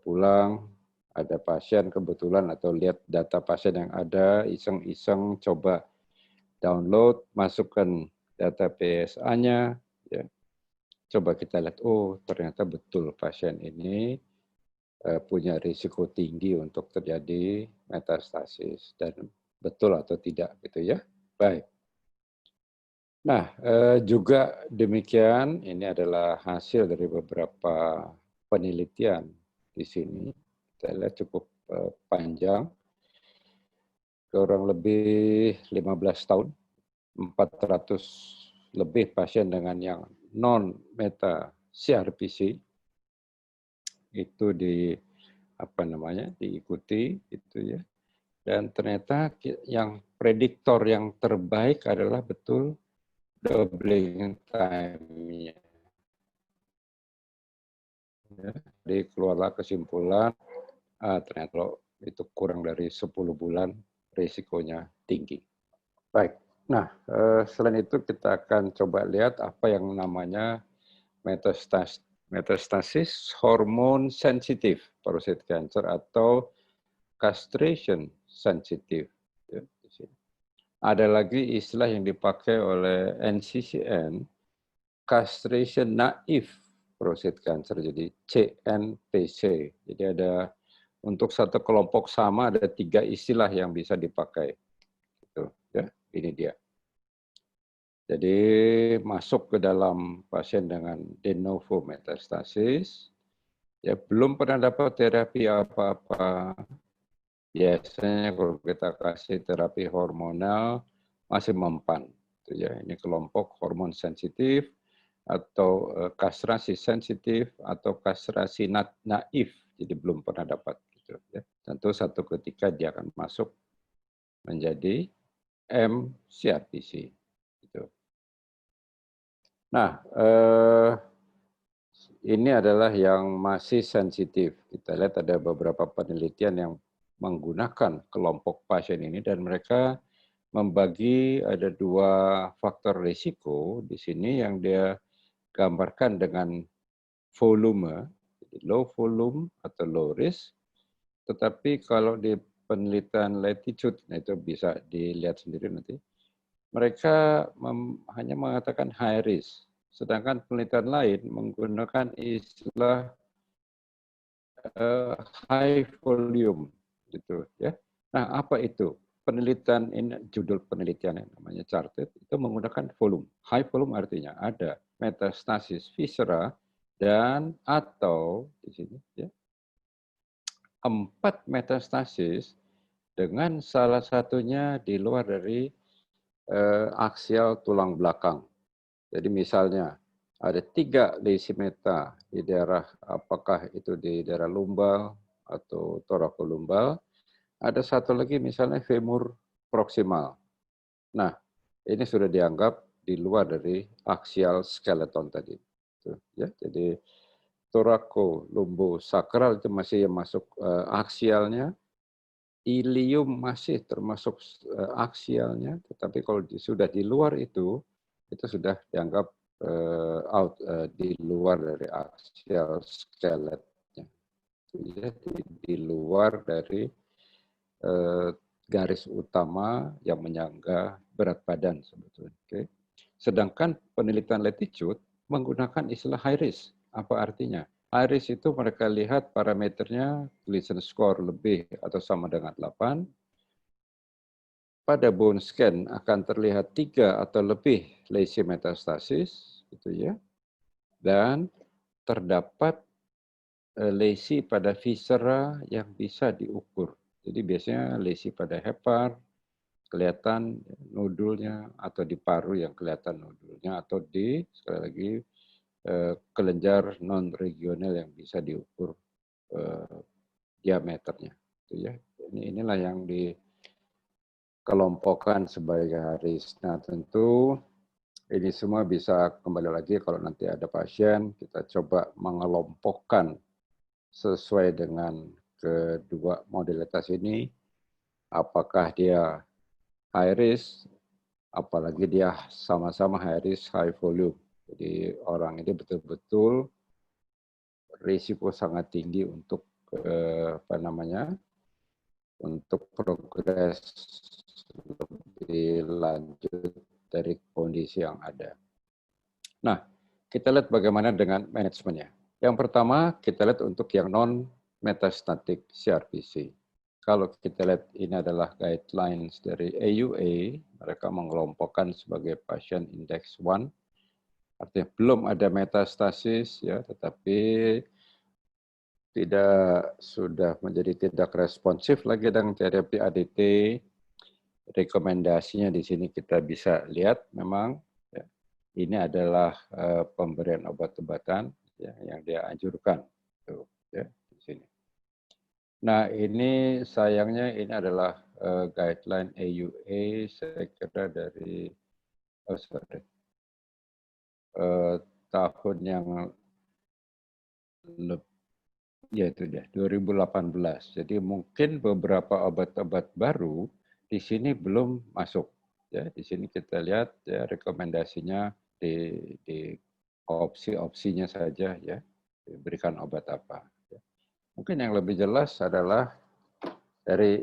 pulang ada pasien kebetulan atau lihat data pasien yang ada, iseng-iseng coba download, masukkan data PSA-nya, ya. Coba kita lihat, oh ternyata betul pasien ini punya risiko tinggi untuk terjadi metastasis, dan betul atau tidak gitu ya. Baik. Nah, juga demikian, ini adalah hasil dari beberapa penelitian di sini. Kita lihat cukup panjang, kurang lebih 15 tahun, 400 lebih pasien dengan yang non-meta CRPC itu diikuti itu ya. Dan ternyata yang prediktor yang terbaik adalah betul doubling time-nya. Ya, jadi keluarlah kesimpulan ternyata kalau itu kurang dari 10 bulan risikonya tinggi. Baik. Nah, selain itu kita akan coba lihat apa yang namanya metastasis hormon sensitif prostate cancer atau castration sensitive. Ya, di sini. Ada lagi istilah yang dipakai oleh NCCN, castration naif prostate cancer, jadi CNPC. Jadi ada untuk satu kelompok sama ada 3 istilah yang bisa dipakai. Gitu, ya, ini dia. Jadi masuk ke dalam pasien dengan de novo metastasis, ya belum pernah dapat terapi apa-apa. Biasanya kalau kita kasih terapi hormonal masih mempan. Itu ya, ini kelompok hormon sensitif atau kastrasi sensitif atau kastrasi naif, jadi belum pernah dapat. Gitu, ya. Tentu satu ketika dia akan masuk menjadi MCRPC. Gitu. Nah, ini adalah yang masih sensitif. Kita lihat ada beberapa penelitian yang menggunakan kelompok pasien ini dan mereka membagi ada 2 faktor risiko di sini yang dia gambarkan dengan volume, low volume atau low risk. Tetapi kalau di penelitian latitude, nah itu bisa dilihat sendiri nanti, mereka hanya mengatakan high risk. Sedangkan penelitian lain menggunakan istilah high volume, gitu ya. Nah, apa itu? penelitian ini, judul penelitian yang namanya Charted, itu menggunakan volume. High volume artinya ada metastasis viscera dan atau di sini ya 4 metastasis dengan salah satunya di luar dari aksial tulang belakang. Jadi misalnya ada 3 lesimeta di daerah, apakah itu di daerah lumbal atau toracolumbal, ada satu lagi misalnya femur proksimal. Nah, ini sudah dianggap di luar dari aksial skeleton tadi. Tuh, ya. Jadi thoracolumbo-sacral itu masih yang masuk aksialnya, ilium masih termasuk aksialnya, tetapi kalau sudah di luar itu sudah dianggap di luar dari aksial skeletnya. Ya, di luar dari garis utama yang menyangga berat badan sebetulnya. Okay. Sedangkan penelitian latitude menggunakan istilah high risk. Apa artinya? High risk itu mereka lihat parameternya Gleason score lebih atau sama dengan 8. Pada bone scan akan terlihat 3 atau lebih lesi metastasis, gitu ya. Dan terdapat lesi pada viscera yang bisa diukur. Jadi biasanya lesi pada hepar, kelihatan nodulnya, atau di paru yang kelihatan nodulnya, atau di, sekali lagi, kelenjar non-regional yang bisa diukur diameternya. Itu ya. Inilah yang dikelompokkan sebagai HRIS. Nah tentu ini semua bisa kembali lagi kalau nanti ada pasien, kita coba mengelompokkan sesuai dengan kedua modalitas ini, apakah dia high risk, apalagi dia sama-sama high risk, high volume. Jadi orang ini betul-betul risiko sangat tinggi untuk untuk progres lebih lanjut dari kondisi yang ada. Nah, kita lihat bagaimana dengan manajemennya. Yang pertama, kita lihat untuk yang non-metastatic CRPC. Kalau kita lihat ini adalah guidelines dari AUA, mereka mengelompokkan sebagai pasien index 1, artinya belum ada metastasis, ya, tetapi sudah menjadi tidak responsif lagi dengan terapi ADT. Rekomendasinya di sini kita bisa lihat memang ya, ini adalah pemberian obat-obatan ya, yang dia anjurkan. Tuh, ya, di sini. Nah ini sayangnya ini adalah guideline AUA, saya kira dari tahun yang ya itu dia 2018. Jadi mungkin beberapa obat-obat baru di sini belum masuk. Ya, di sini kita lihat ya rekomendasinya di opsi-opsinya saja ya, diberikan obat apa. Ya. Mungkin yang lebih jelas adalah dari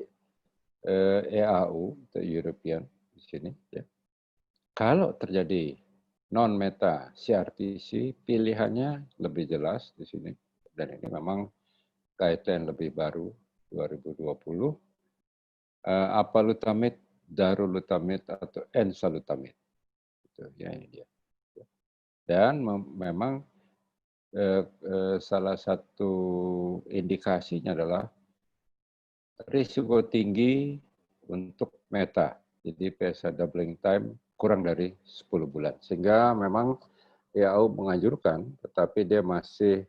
EAU atau European di sini ya. Kalau terjadi non-meta CRPC, pilihannya lebih jelas di sini. Dan ini memang guideline lebih baru 2020. Apalutamid, darolutamid, atau enzalutamid. Itu ya, ini dia. Dan memang salah satu indikasinya adalah risiko tinggi untuk meta. Jadi PSA doubling time kurang dari 10 bulan. Sehingga memang WHO menganjurkan, tetapi dia masih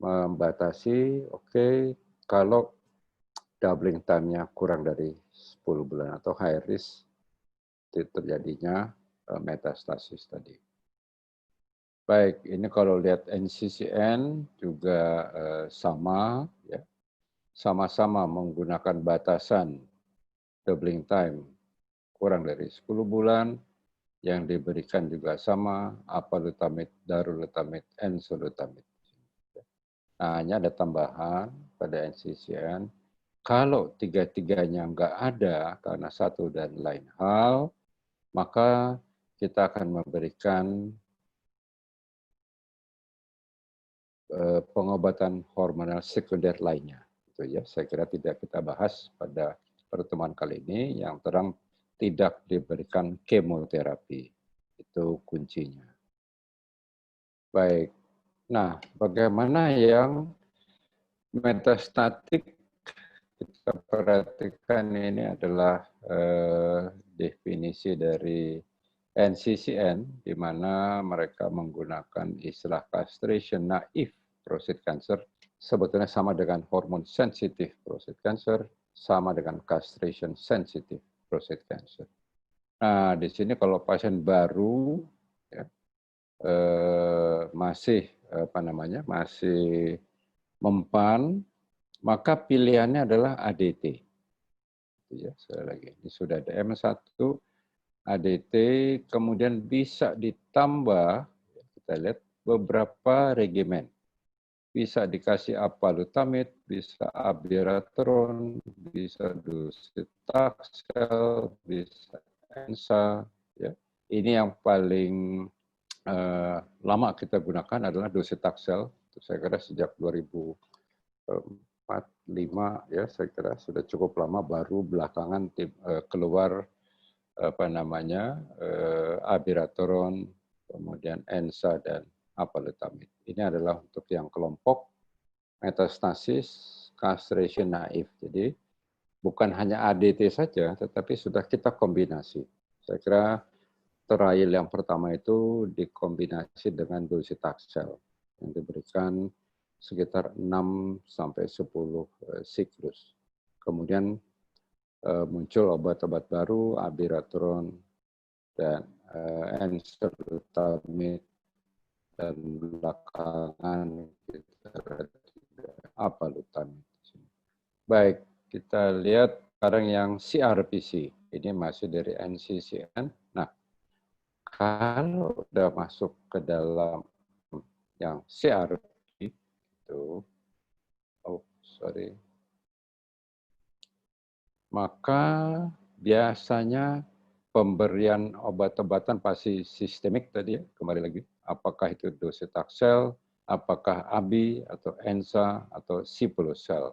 membatasi, oke, kalau doubling time-nya kurang dari 10 bulan atau high risk terjadinya metastasis tadi. Baik, ini kalau lihat NCCN juga sama, ya, sama-sama menggunakan batasan doubling time kurang dari 10 bulan, yang diberikan juga sama, apalutamid, darolutamid, enzalutamid. Nah, hanya ada tambahan pada NCCN, kalau tiga-tiganya nggak ada karena satu dan lain hal, maka kita akan memberikan pengobatan hormonal sekunder lainnya. Itu ya, saya kira tidak kita bahas pada pertemuan kali ini yang terang tidak diberikan kemoterapi. Itu kuncinya. Baik. Nah, bagaimana yang metastatik? Kita perhatikan ini adalah definisi dari NCCN, di mana mereka menggunakan istilah castration naive prostate cancer, sebetulnya sama dengan hormon sensitif prostate cancer, sama dengan castration sensitive prostate cancer. Nah, di sini kalau pasien baru ya, masih masih mempan, maka pilihannya adalah ADT. Ya, sekali lagi, ini sudah ada M1, ADT, kemudian bisa ditambah, kita lihat beberapa regimen. Bisa dikasih apalutamid, bisa abiraterone, bisa docetaxel, bisa ENSA. Ya. Ini yang paling lama kita gunakan adalah docetaxel. Saya kira sejak 2004-2005 ya, saya kira sudah cukup lama, baru belakangan keluar abiraterone, kemudian ENSA dan apalutamid. Ini adalah untuk yang kelompok metastasis castration naif. Jadi bukan hanya ADT saja, tetapi sudah kita kombinasi. Saya kira trial yang pertama itu dikombinasi dengan docetaxel yang diberikan sekitar 6 sampai 10 siklus. Kemudian muncul obat-obat baru, abiraterone dan enzalutamid, dan belakangan kita apalutamid. Baik, kita lihat sekarang yang CRPC. Ini masih dari NCCN. Nah, kalau sudah masuk ke dalam yang CRPC itu, maka biasanya pemberian obat-obatan pasti sistemik tadi ya, kembali lagi. Apakah itu docetaxel, apakah ABI, atau ENSA, atau sipulosel.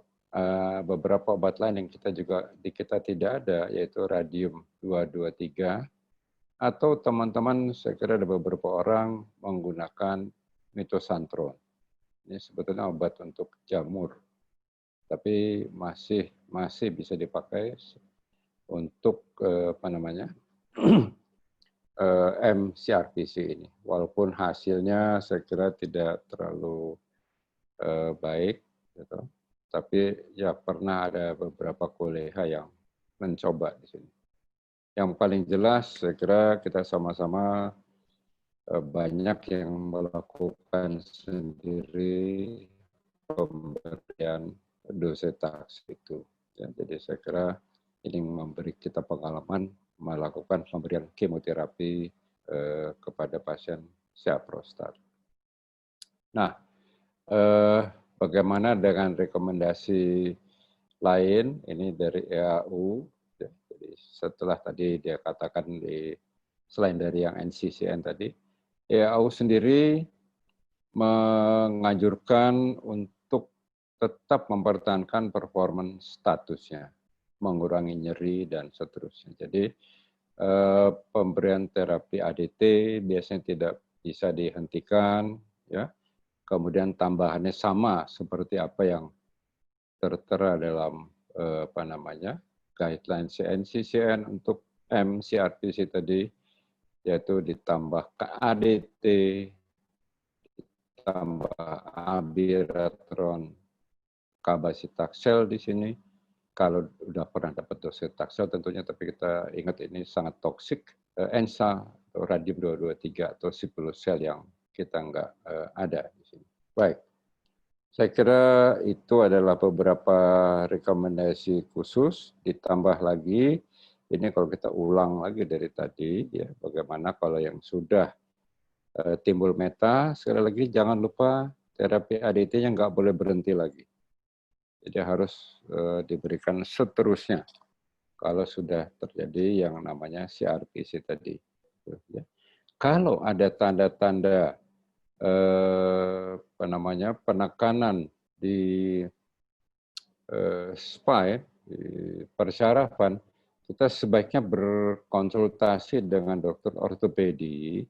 Beberapa obat lain yang kita tidak ada, yaitu radium 223, atau teman-teman saya kira ada beberapa orang menggunakan mitosantron. Ini sebetulnya obat untuk jamur, tapi masih bisa dipakai untuk MCRPC ini. Walaupun hasilnya saya kira tidak terlalu baik, gitu. Tapi ya pernah ada beberapa kolega yang mencoba di sini. Yang paling jelas saya kira kita sama-sama banyak yang melakukan sendiri pemberian docetaxel itu. Ya, jadi saya kira ini memberi kita pengalaman melakukan pemberian kemoterapi kepada pasien siap prostat. Nah, bagaimana dengan rekomendasi lain? Ini dari EAU. Jadi setelah tadi dia katakan selain dari yang NCCN tadi, EAU sendiri menganjurkan untuk tetap mempertahankan performance statusnya, mengurangi nyeri dan seterusnya. Jadi pemberian terapi ADT biasanya tidak bisa dihentikan, ya. Kemudian tambahannya sama seperti apa yang tertera dalam guidelines NCCN untuk MCRPC tadi, yaitu ditambah ADT, ditambah abiraterone, cabazitaxel di sini. Kalau sudah pernah dapat docetaxel tentunya, tapi kita ingat ini sangat toksik. ENSA atau radium 223 atau sipulosel yang kita nggak ada di sini. Baik, saya kira itu adalah beberapa rekomendasi khusus. Ditambah lagi, ini kalau kita ulang lagi dari tadi, ya bagaimana kalau yang sudah timbul meta, sekali lagi jangan lupa terapi ADT-nya nggak boleh berhenti lagi. Jadi harus diberikan seterusnya kalau sudah terjadi yang namanya CRPC tadi. Kalau ada tanda-tanda penekanan di spine, persyarafan, kita sebaiknya berkonsultasi dengan dokter ortopedi.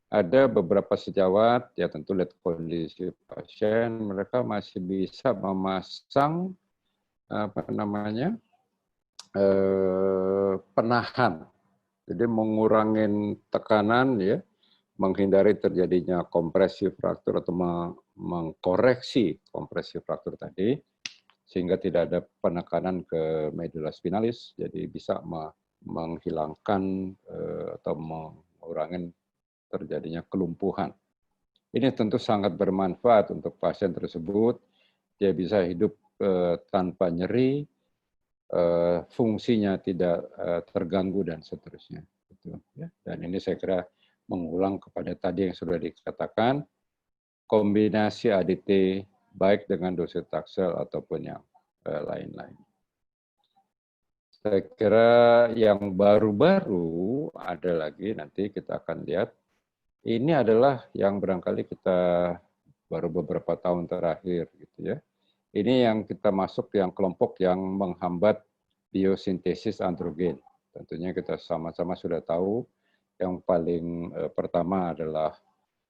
Ada beberapa sejawat, ya tentu lihat kondisi pasien, mereka masih bisa memasang penahan. Jadi mengurangi tekanan, ya, menghindari terjadinya kompresi fraktur atau mengkoreksi kompresi fraktur tadi, sehingga tidak ada penekanan ke medula spinalis, jadi bisa menghilangkan atau mengurangi terjadinya kelumpuhan. Ini tentu sangat bermanfaat untuk pasien tersebut. Dia bisa hidup tanpa nyeri, fungsinya tidak terganggu dan seterusnya. Dan ini saya kira mengulang kepada tadi yang sudah dikatakan, kombinasi ADT baik dengan docetaxel ataupun yang lain-lain. Saya kira yang baru-baru ada lagi, nanti kita akan lihat. Ini adalah yang barangkali kita baru beberapa tahun terakhir, gitu ya. Ini yang kita masuk yang kelompok yang menghambat biosintesis androgen. Tentunya kita sama-sama sudah tahu yang paling pertama adalah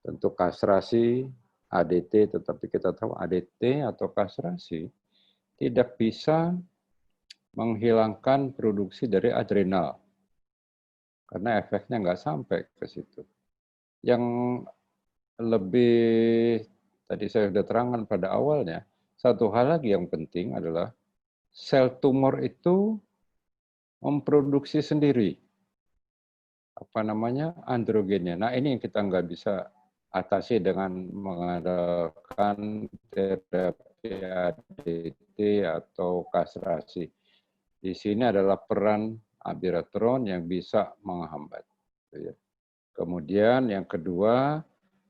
tentu kastrasi, ADT, tetapi kita tahu ADT atau kastrasi tidak bisa menghilangkan produksi dari adrenal. Karena efeknya nggak sampai ke situ. Yang lebih, tadi saya sudah terangkan pada awalnya, satu hal lagi yang penting adalah sel tumor itu memproduksi sendiri androgennya. Nah, ini yang kita nggak bisa atasi dengan mengadakan terapi ADT atau kastrasi. Di sini adalah peran abiraterone yang bisa menghambat. Kemudian yang kedua,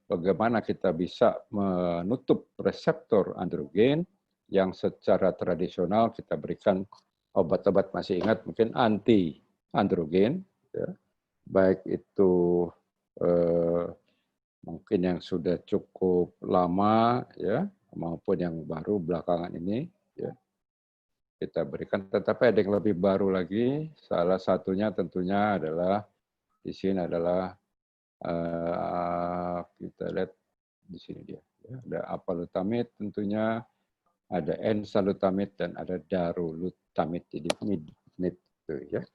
bagaimana kita bisa menutup reseptor androgen yang secara tradisional kita berikan obat-obat, masih ingat mungkin anti androgen, ya, baik itu mungkin yang sudah cukup lama, ya, maupun yang baru belakangan ini, ya, kita berikan. Tetapi ada yang lebih baru lagi, salah satunya tentunya adalah di sini adalah kita lihat di sini dia, ya, ada apalutamid tentunya, ada enzalutamid dan ada darolutamid. Jadi mid itu, ya.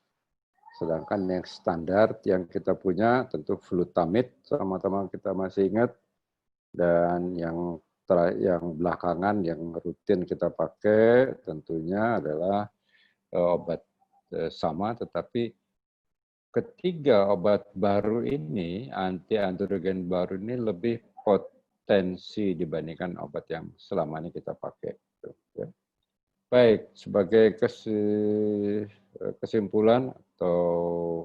Sedangkan yang standar yang kita punya tentu flutamid, sama-sama kita masih ingat, dan yang belakangan yang rutin kita pakai tentunya adalah obat sama, tetapi ketiga obat baru ini, anti androgen baru ini lebih potensi dibandingkan obat yang selama ini kita pakai. Ya. Baik, sebagai kesimpulan atau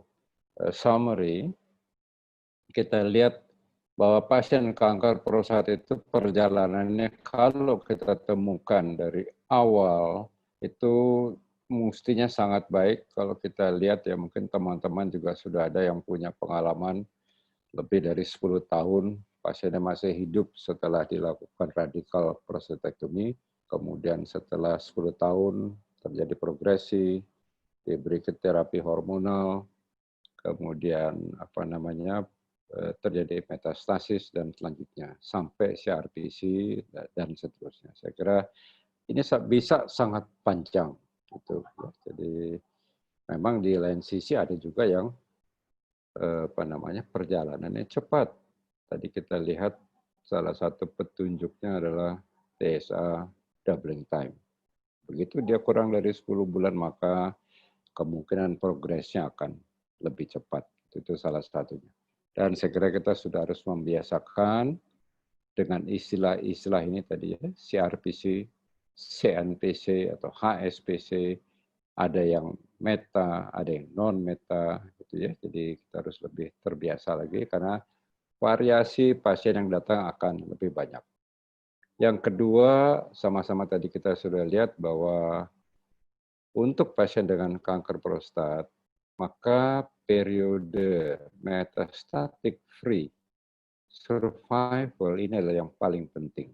summary, kita lihat bahwa pasien kanker prostat itu perjalanannya kalau kita temukan dari awal itu mestinya sangat baik. Kalau kita lihat, ya, mungkin teman-teman juga sudah ada yang punya pengalaman lebih dari 10 tahun pasiennya masih hidup setelah dilakukan radikal prostatektomi, kemudian setelah 10 tahun terjadi progresi, diberi terapi hormonal, kemudian terjadi metastasis dan selanjutnya sampai CRPC dan seterusnya. Saya kira ini bisa sangat panjang, gitu. Jadi memang di lain sisi ada juga yang perjalanannya cepat. Tadi kita lihat salah satu petunjuknya adalah TSA doubling time. Begitu dia kurang dari 10 bulan, maka kemungkinan progresnya akan lebih cepat. Itu salah satunya. Dan saya kira kita sudah harus membiasakan dengan istilah-istilah ini tadi, ya, CRPC, CNPC atau HSPC, ada yang meta, ada yang non meta, gitu ya. Jadi kita harus lebih terbiasa lagi karena variasi pasien yang datang akan lebih banyak. Yang kedua, sama-sama tadi kita sudah lihat bahwa untuk pasien dengan kanker prostat, maka periode metastatic free survival ini adalah yang paling penting.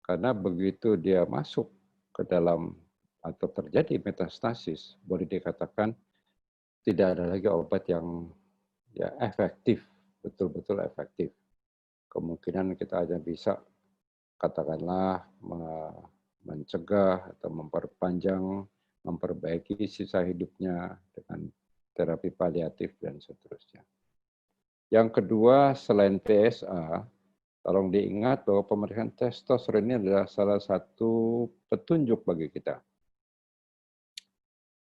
Karena begitu dia masuk ke dalam atau terjadi metastasis, boleh dikatakan tidak ada lagi obat yang ya efektif, betul-betul efektif. Kemungkinan kita hanya bisa katakanlah mencegah atau memperpanjang, memperbaiki sisa hidupnya dengan terapi paliatif dan seterusnya. Yang kedua, selain PSA, tolong diingat bahwa pemeriksaan testosteron ini adalah salah satu petunjuk bagi kita.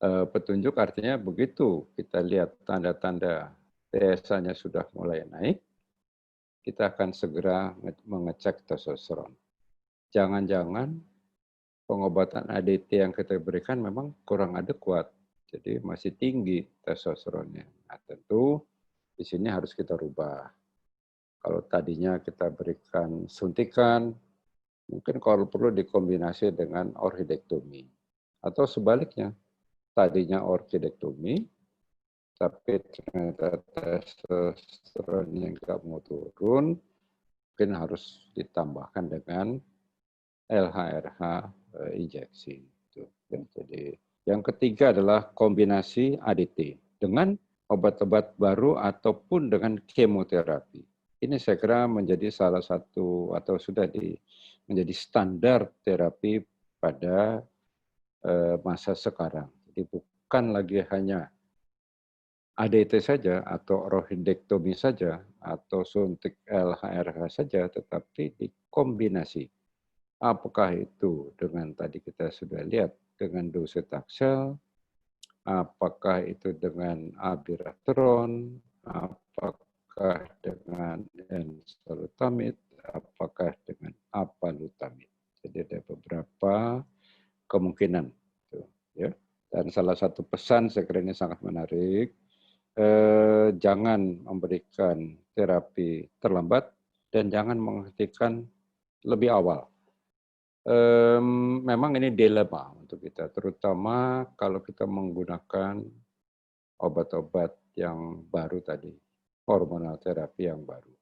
Petunjuk artinya begitu kita lihat tanda-tanda PSA-nya sudah mulai naik, kita akan segera mengecek testosteron. Jangan-jangan pengobatan ADT yang kita berikan memang kurang adekuat, jadi masih tinggi testosteronnya. Nah, tentu di sini harus kita rubah. Kalau tadinya kita berikan suntikan, mungkin kalau perlu dikombinasi dengan orhidektomi. Atau sebaliknya, tadinya orhidektomi, tapi ternyata testosteronnya nggak mau turun, mungkin harus ditambahkan dengan LH-RH injeksi. Jadi yang ketiga adalah kombinasi ADT dengan obat-obat baru ataupun dengan kemoterapi. Ini saya kira menjadi salah satu atau sudah menjadi standar terapi pada masa sekarang. Jadi bukan lagi hanya ADT saja atau orhidektomi saja atau suntik LH-RH saja, tetapi dikombinasi. Apakah itu dengan tadi kita sudah lihat dengan docetaxel, apakah itu dengan abiraterone, apakah dengan enzalutamide, apakah dengan apalutamide. Jadi ada beberapa kemungkinan. Ya. Dan salah satu pesan saya kira ini sangat menarik, jangan memberikan terapi terlambat dan jangan menghentikan lebih awal. Memang ini dilema untuk kita, terutama kalau kita menggunakan obat-obat yang baru tadi, hormonal terapi yang baru.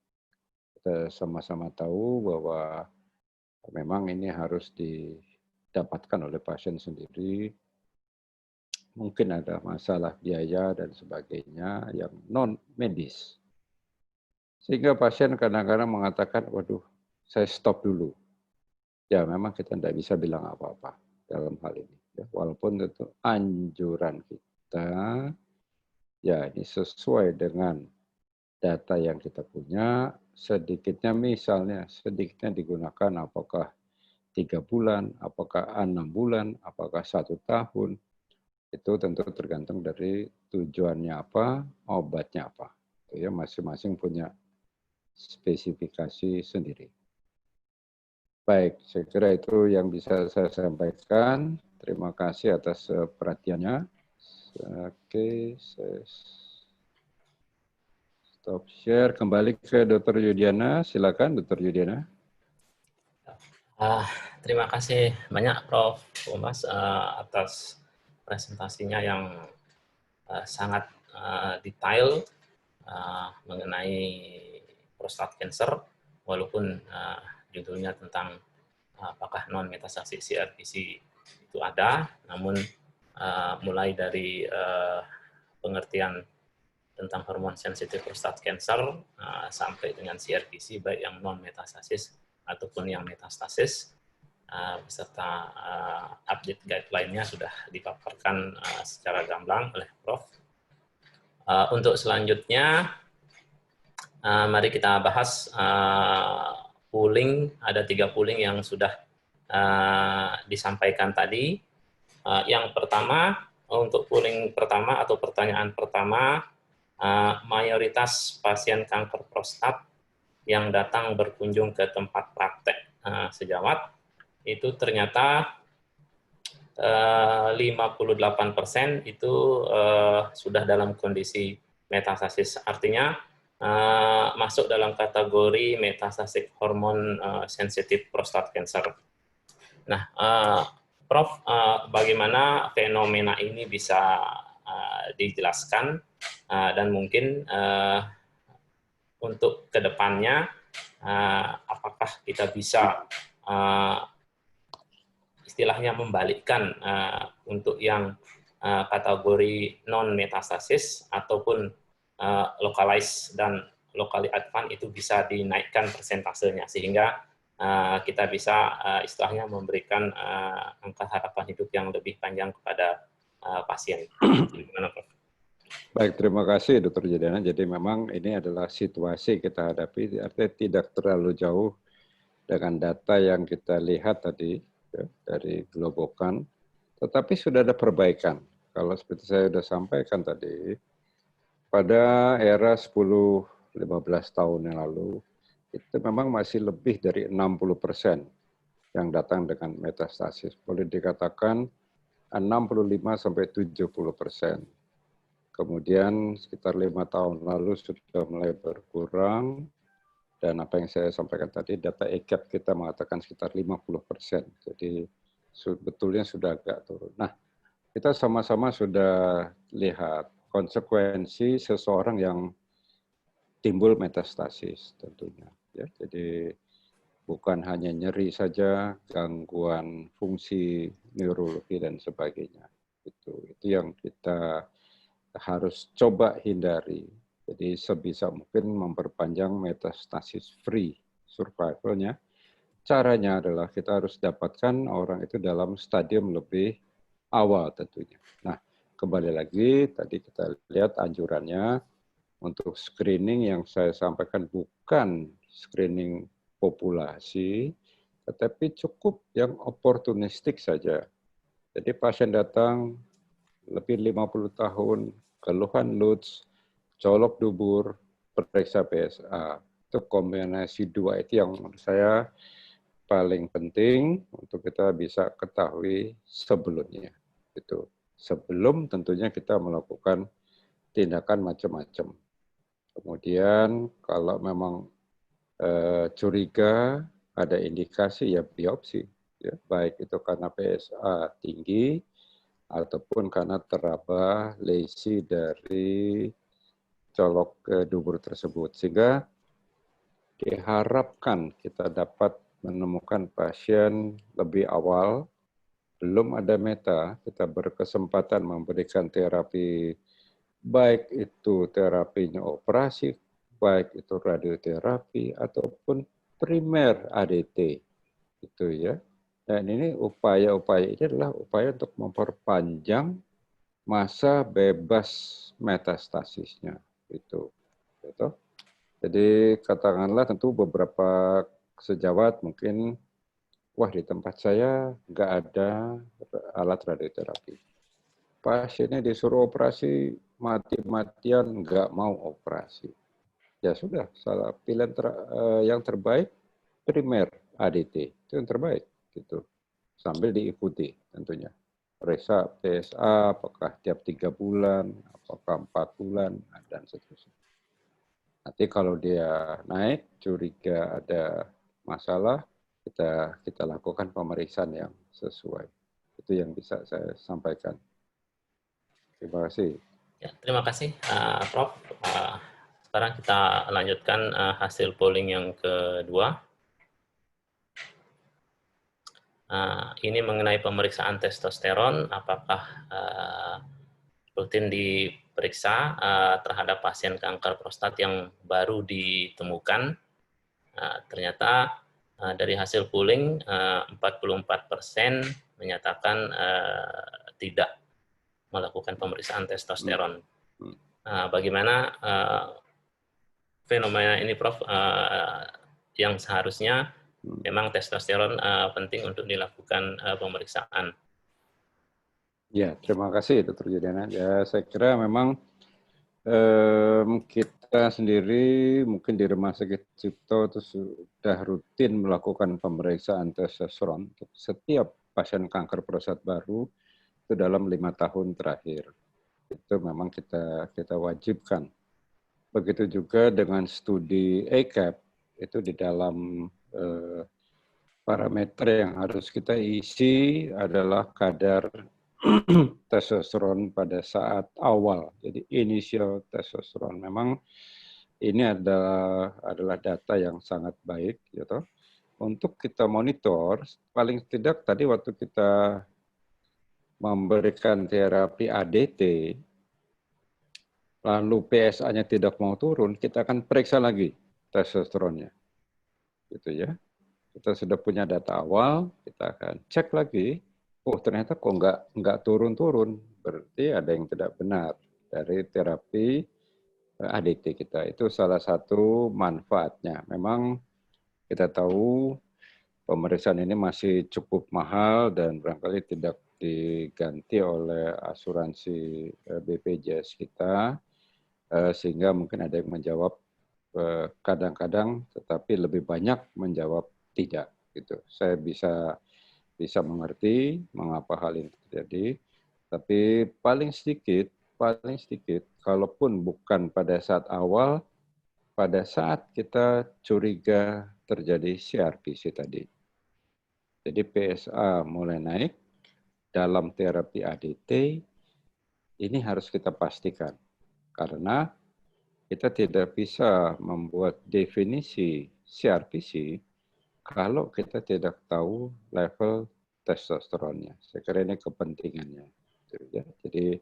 Kita sama-sama tahu bahwa memang ini harus didapatkan oleh pasien sendiri. Mungkin ada masalah biaya dan sebagainya yang non medis. Sehingga pasien kadang-kadang mengatakan, waduh, saya stop dulu. Ya memang kita tidak bisa bilang apa-apa dalam hal ini. Ya, walaupun itu anjuran kita, ya ini sesuai dengan data yang kita punya, sedikitnya digunakan apakah 3 bulan, apakah 6 bulan, apakah 1 tahun, itu tentu tergantung dari tujuannya apa, obatnya apa. Itu ya masing-masing punya spesifikasi sendiri. Baik, saya kira itu yang bisa saya sampaikan. Terima kasih atas perhatiannya. Oke, saya stop share. Kembali ke Dr. Yudiana. Silakan, Dr. Yudiana. Terima kasih banyak Prof. Thomas atas presentasinya yang sangat detail mengenai prostat cancer, walaupun judulnya tentang apakah non metastasis CRPC itu ada, namun mulai dari pengertian tentang hormon sensitif prostat cancer sampai dengan CRPC baik yang non metastasis ataupun yang metastasis beserta update guideline-nya sudah dipaparkan secara gamblang oleh Prof. Untuk selanjutnya mari kita bahas polling, ada 3 polling yang sudah disampaikan tadi. Yang pertama, untuk polling pertama atau pertanyaan pertama, mayoritas pasien kanker prostat yang datang berkunjung ke tempat praktek sejawat itu ternyata 58% itu sudah dalam kondisi metastasis, artinya masuk dalam kategori metastasis hormon sensitif prostat cancer. Nah, Prof, bagaimana fenomena ini bisa dijelaskan dan mungkin untuk kedepannya apakah kita bisa istilahnya membalikkan untuk yang kategori non metastasis ataupun localized dan locally advanced itu bisa dinaikkan persentasenya sehingga kita bisa istilahnya memberikan angka harapan hidup yang lebih panjang kepada pasien. Gimana, Prof? Baik, terima kasih Dr. Jadana. Jadi memang ini adalah situasi kita hadapi, artinya tidak terlalu jauh dengan data yang kita lihat tadi ya, dari Globokan, tetapi sudah ada perbaikan. Kalau seperti saya sudah sampaikan tadi, pada era 10-15 tahun yang lalu, itu memang masih lebih dari 60% yang datang dengan metastasis. Boleh dikatakan 65-70%. Kemudian sekitar 5 tahun lalu sudah mulai berkurang, dan apa yang saya sampaikan tadi, data ECAP kita mengatakan sekitar 50%. Jadi sebetulnya sudah agak turun. Nah, kita sama-sama sudah lihat konsekuensi seseorang yang timbul metastasis tentunya. Ya, jadi bukan hanya nyeri saja, gangguan fungsi neurologi dan sebagainya. Itu yang kita harus coba hindari. Jadi sebisa mungkin memperpanjang metastasis free survival-nya. Caranya adalah kita harus dapatkan orang itu dalam stadium lebih awal tentunya. Nah, kembali lagi tadi kita lihat anjurannya untuk screening yang saya sampaikan bukan screening populasi, tetapi cukup yang oportunistik saja. Jadi pasien datang lebih 50 tahun, keluhan LUTS, colok dubur, periksa PSA. Itu kombinasi dua itu yang menurut saya paling penting untuk kita bisa ketahui sebelumnya. Itu sebelum tentunya kita melakukan tindakan macam-macam. Kemudian kalau memang curiga ada indikasi ya biopsi, ya, baik itu karena PSA tinggi ataupun karena teraba lesi dari colok dubur tersebut. Sehingga diharapkan kita dapat menemukan pasien lebih awal, belum ada meta, kita berkesempatan memberikan terapi, baik itu terapinya operasi, baik itu radioterapi, ataupun primer ADT. Itu ya. Dan ini upaya-upaya ini adalah upaya untuk memperpanjang masa bebas metastasisnya. Itu. Gitu. Jadi katakanlah tentu beberapa sejawat mungkin, wah di tempat saya nggak ada alat radioterapi. Pasiennya disuruh operasi, mati-matian nggak mau operasi. Ya sudah, salah pilihan yang terbaik primer ADT, itu yang terbaik. Gitu. Sambil diikuti tentunya. Periksa PSA, apakah tiap 3 bulan, apakah 4 bulan, dan seterusnya. Nanti kalau dia naik, curiga ada masalah, kita lakukan pemeriksaan yang sesuai. Itu yang bisa saya sampaikan. Terima kasih. Ya, terima kasih, Prof. Sekarang kita lanjutkan hasil polling yang kedua. Ini mengenai pemeriksaan testosteron, apakah rutin diperiksa terhadap pasien kanker prostat yang baru ditemukan. Ternyata dari hasil polling 44% menyatakan tidak melakukan pemeriksaan testosteron. Bagaimana fenomena ini, Prof, yang seharusnya memang testosteron penting untuk dilakukan pemeriksaan? Ya, terima kasih Dr. Judana. Ya, saya kira memang kita sendiri mungkin di Rumah Sakit Cipto itu sudah rutin melakukan pemeriksaan testosteron untuk setiap pasien kanker prostat baru itu dalam 5 tahun terakhir. Itu memang kita wajibkan. Begitu juga dengan studi ACAP, itu di dalam parameter yang harus kita isi adalah kadar testosteron pada saat awal. Jadi initial testosteron. Memang ini adalah data yang sangat baik, gitu. untuk kita monitor, paling tidak tadi waktu kita memberikan terapi ADT, lalu PSA-nya tidak mau turun, kita akan periksa lagi testosteronnya. Gitu ya. Kita sudah punya data awal, kita akan cek lagi, oh ternyata kok nggak turun-turun, berarti ada yang tidak benar dari terapi ADT kita. Itu salah satu manfaatnya. Memang kita tahu pemeriksaan ini masih cukup mahal dan barangkali tidak diganti oleh asuransi BPJS kita, sehingga mungkin ada yang menjawab kadang-kadang, tetapi lebih banyak menjawab tidak. Gitu. Saya bisa mengerti mengapa hal ini terjadi, tapi paling sedikit, kalaupun bukan pada saat awal, pada saat kita curiga terjadi CRPC tadi. Jadi PSA mulai naik dalam terapi ADT, ini harus kita pastikan. Karena kita tidak bisa membuat definisi CRPC kalau kita tidak tahu level testosteronnya. Saya kira ini kepentingannya. Jadi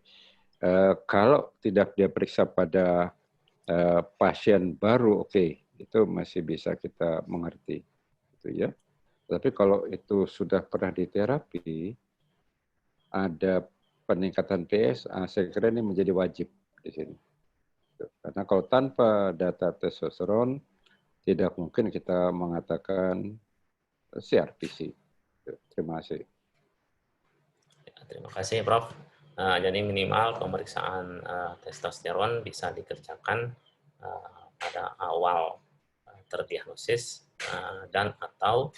kalau tidak dia periksa pada pasien baru, oke, itu masih bisa kita mengerti. Gitu ya. Tapi kalau itu sudah pernah diterapi, ada peningkatan PSA, saya kira ini menjadi wajib di sini. Karena kalau tanpa data testosteron, tidak mungkin kita mengatakan CRPC. Terima kasih. Terima kasih, Prof. Jadi minimal pemeriksaan testosteron bisa dikerjakan pada awal terdiagnosis dan atau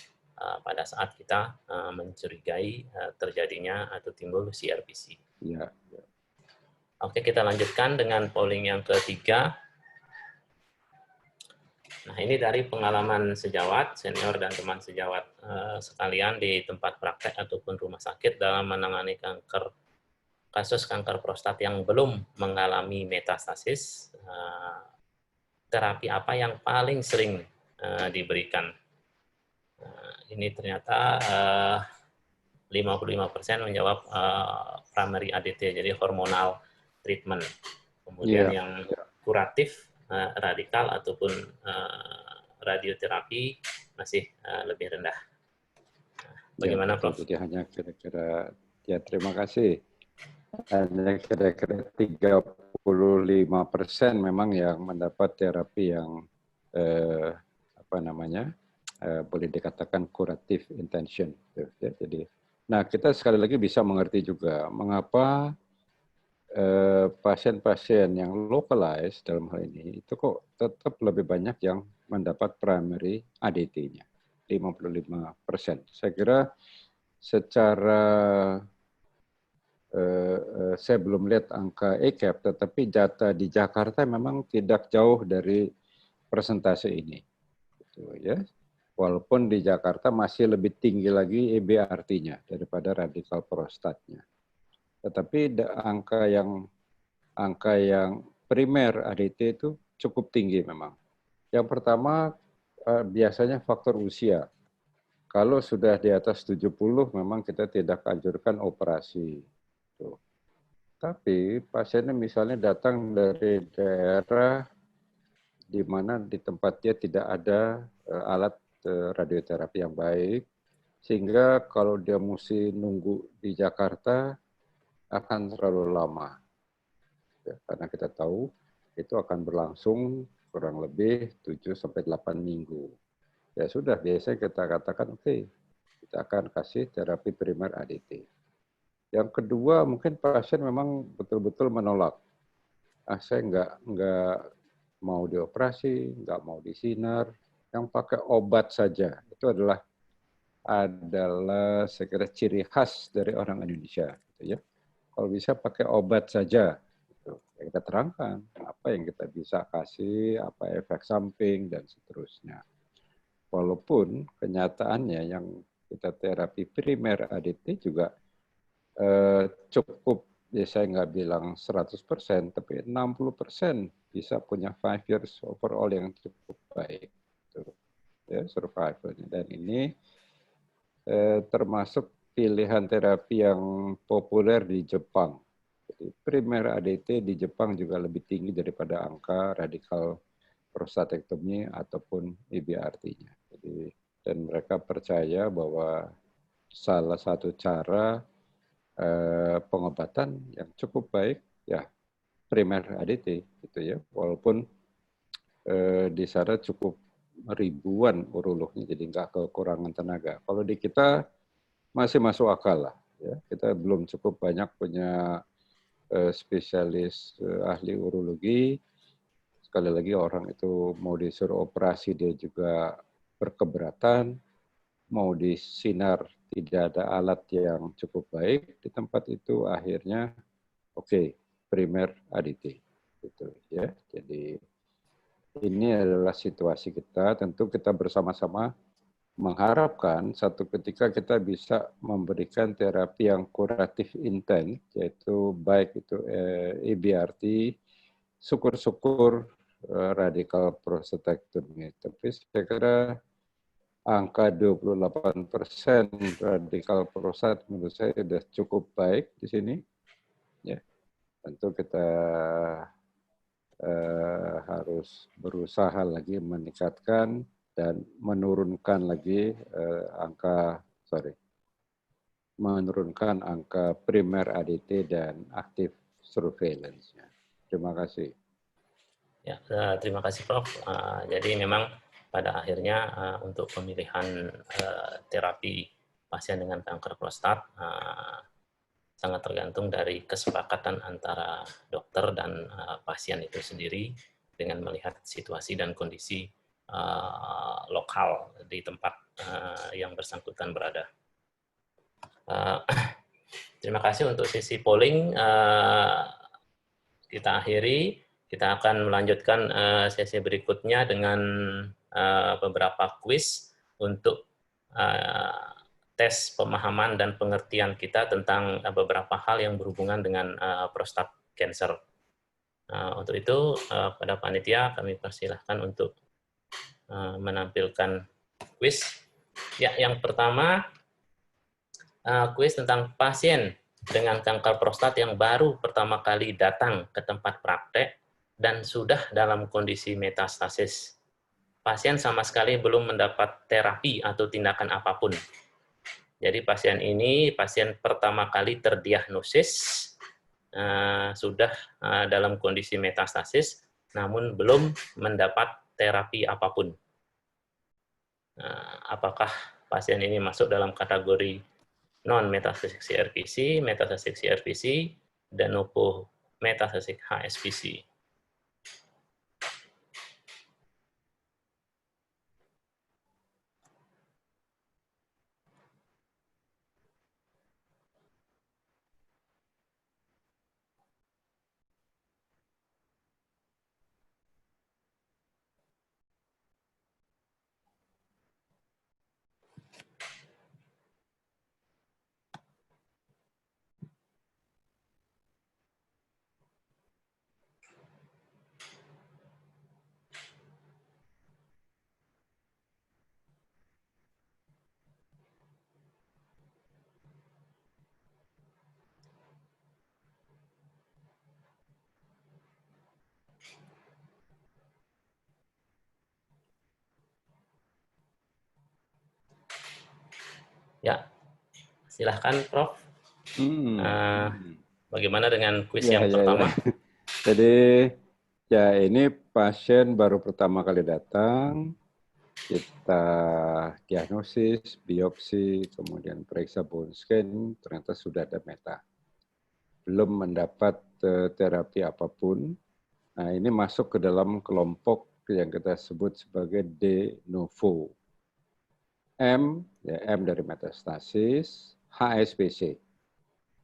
pada saat kita mencurigai terjadinya atau timbul CRPC. Ya, ya. Oke, kita lanjutkan dengan polling yang ketiga. Nah, ini dari pengalaman sejawat, senior dan teman sejawat sekalian di tempat praktek ataupun rumah sakit dalam menangani kasus kanker prostat yang belum mengalami metastasis. Terapi apa yang paling sering diberikan? Ini ternyata 55% menjawab primary ADT, jadi hormonal treatment. Kemudian yang kuratif, radikal ataupun radioterapi masih lebih rendah. Bagaimana, Prof? Jadi hanya kira-kira, ya terima kasih. Hanya kira-kira 35% memang yang mendapat terapi yang boleh dikatakan curative intention. Jadi, nah kita sekali lagi bisa mengerti juga mengapa pasien-pasien yang localized dalam hal ini itu kok tetap lebih banyak yang mendapat primary ADT-nya, 55%. Saya kira secara saya belum lihat angka ECAP, tetapi data di Jakarta memang tidak jauh dari persentase ini. Gitu, ya. Walaupun di Jakarta masih lebih tinggi lagi EBRT-nya daripada radikal prostatnya. Tetapi angka yang primer ADT itu cukup tinggi memang. Yang pertama biasanya faktor usia. Kalau sudah di atas 70 memang kita tidak anjurkan operasi. Tapi pasiennya misalnya datang dari daerah di mana di tempat dia tidak ada alat radioterapi yang baik, sehingga kalau dia mesti nunggu di Jakarta akan terlalu lama. Ya, karena kita tahu itu akan berlangsung kurang lebih 7-8 minggu. Ya sudah, biasanya kita katakan oke, kita akan kasih terapi primer ADT. Yang kedua, mungkin pasien memang betul-betul menolak. Saya nggak mau dioperasi, nggak mau disinar, yang pakai obat saja. Itu adalah saya kira ciri khas dari orang Indonesia. Gitu ya. Kalau bisa pakai obat saja. Gitu. Ya kita terangkan apa yang kita bisa kasih, apa efek samping, dan seterusnya. Walaupun kenyataannya yang kita terapi primer ADT juga cukup, ya saya nggak bilang 100%, tapi 60% bisa punya 5 years overall yang cukup baik. ya, survivalnya. Dan ini termasuk pilihan terapi yang populer di Jepang. Jadi primer ADT di Jepang juga lebih tinggi daripada angka radikal prostatektomi ataupun IBRT-nya. Jadi, dan mereka percaya bahwa salah satu cara pengobatan yang cukup baik ya primer ADT gitu ya, walaupun di sana cukup ribuan urolognya, jadi nggak kekurangan tenaga. Kalau di kita masih masuk akal lah, ya kita belum cukup banyak punya spesialis ahli urologi. Sekali lagi orang itu mau disuruh operasi dia juga berkeberatan, mau disinar tidak ada alat yang cukup baik di tempat itu, akhirnya oke, primer ADT gitu ya. Jadi ini adalah situasi kita, tentu kita bersama-sama mengharapkan satu ketika kita bisa memberikan terapi yang kuratif intent, yaitu baik itu EBRT, syukur-syukur radikal prostatektomi. Tapi saya kira angka 28% radikal prostat menurut saya sudah cukup baik di sini. Ya, tentu kita harus berusaha lagi meningkatkan dan menurunkan lagi menurunkan angka primer ADT dan aktif surveillance-nya. Terima kasih. Ya, terima kasih Prof. Jadi memang pada akhirnya untuk pemilihan terapi pasien dengan kanker prostat sangat tergantung dari kesepakatan antara dokter dan pasien itu sendiri dengan melihat situasi dan kondisi lokal di tempat yang bersangkutan berada. Terima kasih untuk sesi polling. Kita akhiri. Kita akan melanjutkan sesi berikutnya dengan beberapa kuis untuk tes pemahaman dan pengertian kita tentang beberapa hal yang berhubungan dengan prostat cancer. Untuk itu, pada panitia kami persilahkan untuk menampilkan kuis. Ya, yang pertama, kuis tentang pasien dengan kanker prostat yang baru pertama kali datang ke tempat praktek dan sudah dalam kondisi metastasis. Pasien sama sekali belum mendapat terapi atau tindakan apapun. Jadi pasien ini pasien pertama kali terdiagnosis sudah dalam kondisi metastasis, namun belum mendapat terapi apapun. Apakah pasien ini masuk dalam kategori non-metastatic CRPC, metastatic CRPC, dan maupun metastatic HSPC? Ya, silahkan Prof. Bagaimana dengan kuis yang pertama? Jadi ya ini pasien baru pertama kali datang, kita diagnosis, biopsi, kemudian periksa bone scan, ternyata sudah ada meta. Belum mendapat terapi apapun. Nah ini masuk ke dalam kelompok yang kita sebut sebagai de novo. M, ya M dari metastasis, HSPC.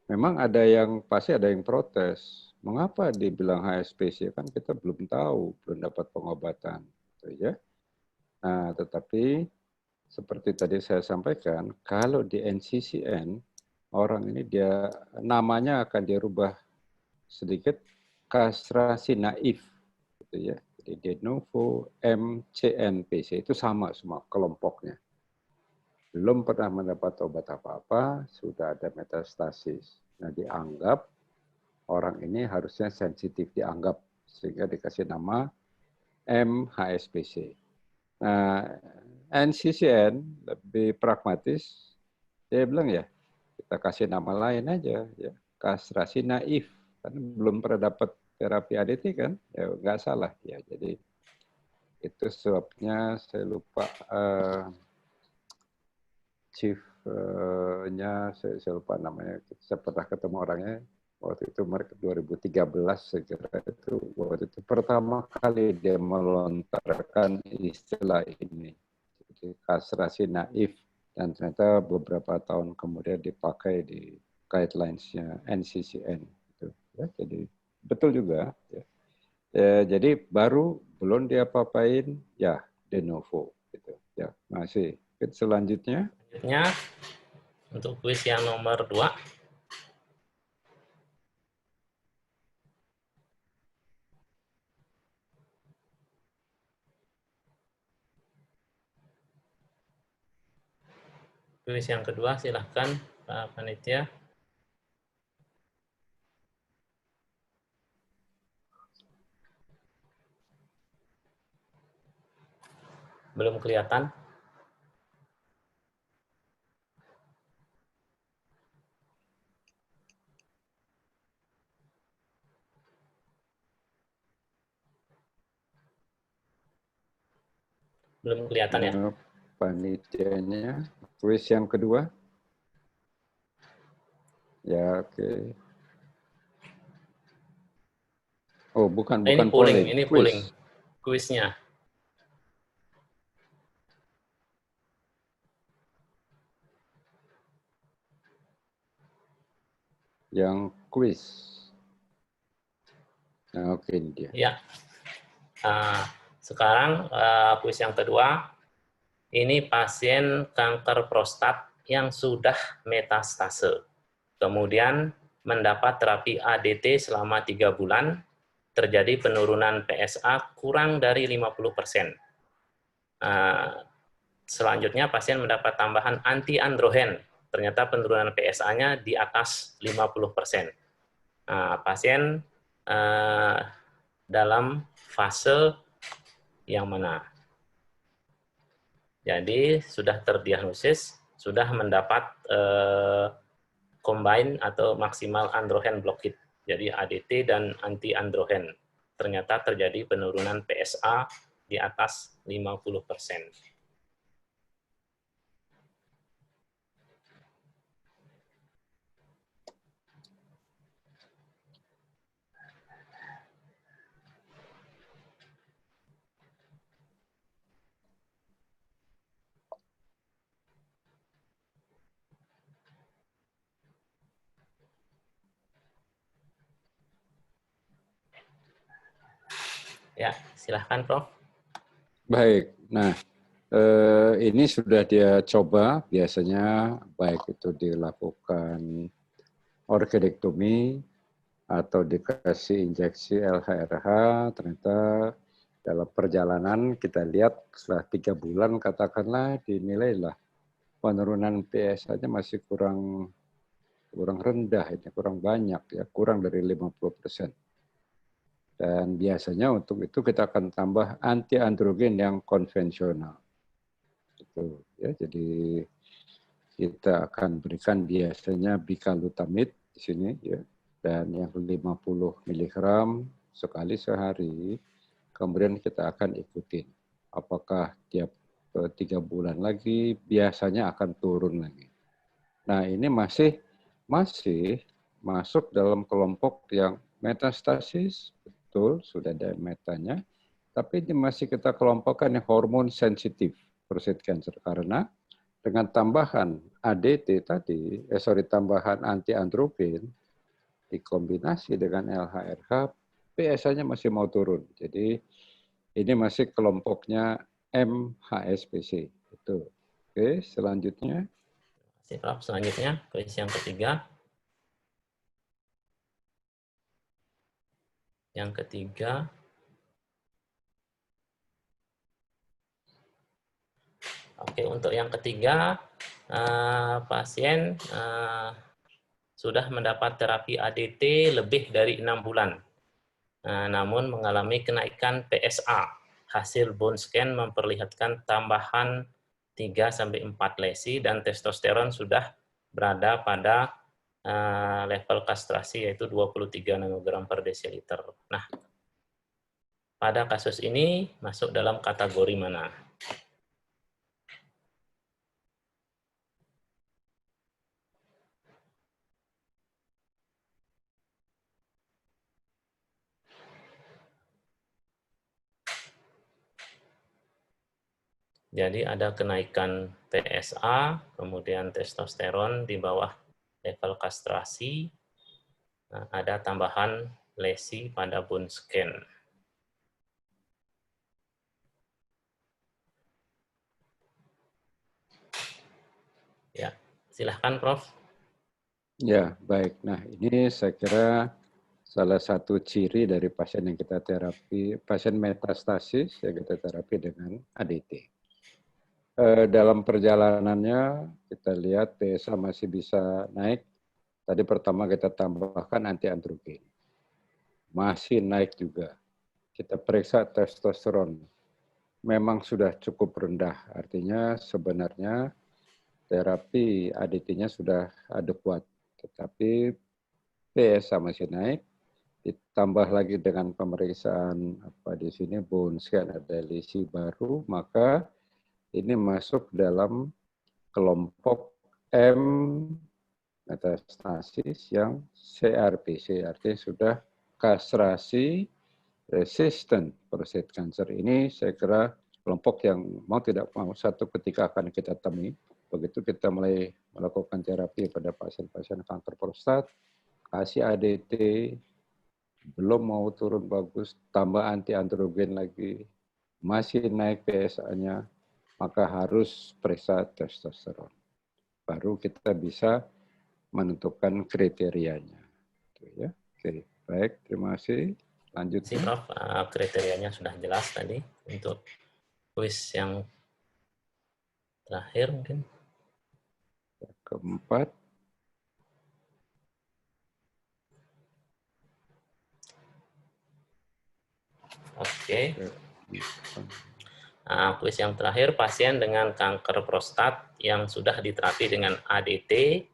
Memang ada yang pasti ada yang protes. Mengapa dibilang HSPC? Kan kita belum tahu, belum dapat pengobatan, gitu ya. Nah, tetapi seperti tadi saya sampaikan, kalau di NCCN orang ini dia namanya akan dirubah sedikit, kastrasi naif, gitu ya. Jadi de novo, MCNPC itu sama semua kelompoknya. Belum pernah mendapat obat apa-apa, sudah ada metastasis. Nah, dianggap orang ini harusnya sensitif, dianggap, sehingga dikasih nama MHSPC. Nah, NCCN lebih pragmatis, dia bilang ya, kita kasih nama lain aja, ya, kastrasi naif, karena belum pernah dapat terapi ADT kan, ya nggak salah ya. Jadi itu sebabnya saya lupa chief-nya, saya lupa namanya, saya pernah ketemu orangnya, waktu itu mereka 2013 saya kira itu, waktu itu pertama kali dia melontarkan istilah ini, jadi kastrasi naif, dan ternyata beberapa tahun kemudian dipakai di guidelines-nya NCCN. Gitu, ya, jadi betul juga. Ya. Jadi baru belum diapa-apain, ya de novo. Gitu. Ya, masih. Selanjutnya. Selanjutnya, untuk kuis yang nomor 2. Kuis yang kedua, silahkan Pak Panitia. Belum kelihatan? Belum kelihatan ya? Panitianya, kuis yang kedua. Ya, oke. Oh, bukan Ini polling, ini polling. Kuisnya. Yang kuis. Nah, oke, ini dia. Ya. Sekarang kuis yang kedua. Ini pasien kanker prostat yang sudah metastase. Kemudian mendapat terapi ADT selama 3 bulan, terjadi penurunan PSA kurang dari 50%. Selanjutnya pasien mendapat tambahan anti-androgen, ternyata penurunan PSA-nya di atas 50%. Pasien dalam fase yang mana? Jadi sudah terdiagnosis, sudah mendapat combine atau maksimal androgen blockade, jadi ADT dan anti-androgen. Ternyata terjadi penurunan PSA di atas 50%. Ya, silahkan Prof. Baik, nah ini sudah dia coba, biasanya baik itu dilakukan orgidektomi atau dikasih injeksi LHRH, ternyata dalam perjalanan kita lihat setelah 3 bulan katakanlah dinilailah penurunan PSA-nya masih kurang rendah, ini kurang banyak ya, kurang dari 50%. Dan biasanya untuk itu kita akan tambah anti-androgen yang konvensional. Itu ya, jadi kita akan berikan biasanya bicalutamide di sini ya, dan yang 50 mg sekali sehari. Kemudian kita akan ikutin apakah tiap 3 bulan lagi biasanya akan turun lagi. Nah, ini masih masuk dalam kelompok yang metastasis, betul, sudah ada metanya, tapi ini masih kita kelompokkan yang hormon sensitif prostate cancer, karena dengan tambahan ADT tadi, tambahan anti-androgen, dikombinasi dengan LHRH, PSA-nya masih mau turun. Jadi ini masih kelompoknya MHSPC. Itu. Oke, selanjutnya. Selanjutnya, kuis yang ketiga. Yang ketiga, Oke, untuk yang ketiga, pasien sudah mendapat terapi ADT lebih dari 6 bulan, namun mengalami kenaikan PSA. Hasil bone scan memperlihatkan tambahan 3-4 lesi dan testosteron sudah berada pada level kastrasi yaitu 23 nanogram per desiliter. Nah, pada kasus ini masuk dalam kategori mana? Jadi ada kenaikan PSA, kemudian testosteron di bawah level kastrasi, ada tambahan lesi pada bone scan. Ya, silahkan Prof. Ya, baik. Nah, ini saya kira salah satu ciri dari pasien yang kita terapi, pasien metastasis yang kita terapi dengan ADT. Dalam perjalanannya, kita lihat PSA masih bisa naik. Tadi pertama kita tambahkan anti-androgen. Masih naik juga. Kita periksa testosteron. Memang sudah cukup rendah. Artinya sebenarnya terapi ADT-nya sudah adekuat. Tetapi PSA masih naik, ditambah lagi dengan pemeriksaan apa di sini bone scan ada lesi baru, maka ini masuk dalam kelompok M metastasis yang CRPC, artinya sudah kastrasi resistant prostate cancer. Ini saya kira kelompok yang mau tidak mau satu ketika akan kita temui. Begitu kita mulai melakukan terapi pada pasien-pasien kanker prostat, kasih ADT, belum mau turun bagus, tambah anti-androgen lagi, masih naik PSA-nya, maka harus periksa testosteron. Baru kita bisa menentukan kriterianya. Ya. Oke, baik, terima kasih. Lanjutnya. Prof, kriterianya sudah jelas tadi untuk kuis yang terakhir mungkin. Keempat. Oke. Kuis yang terakhir, pasien dengan kanker prostat yang sudah diterapi dengan ADT,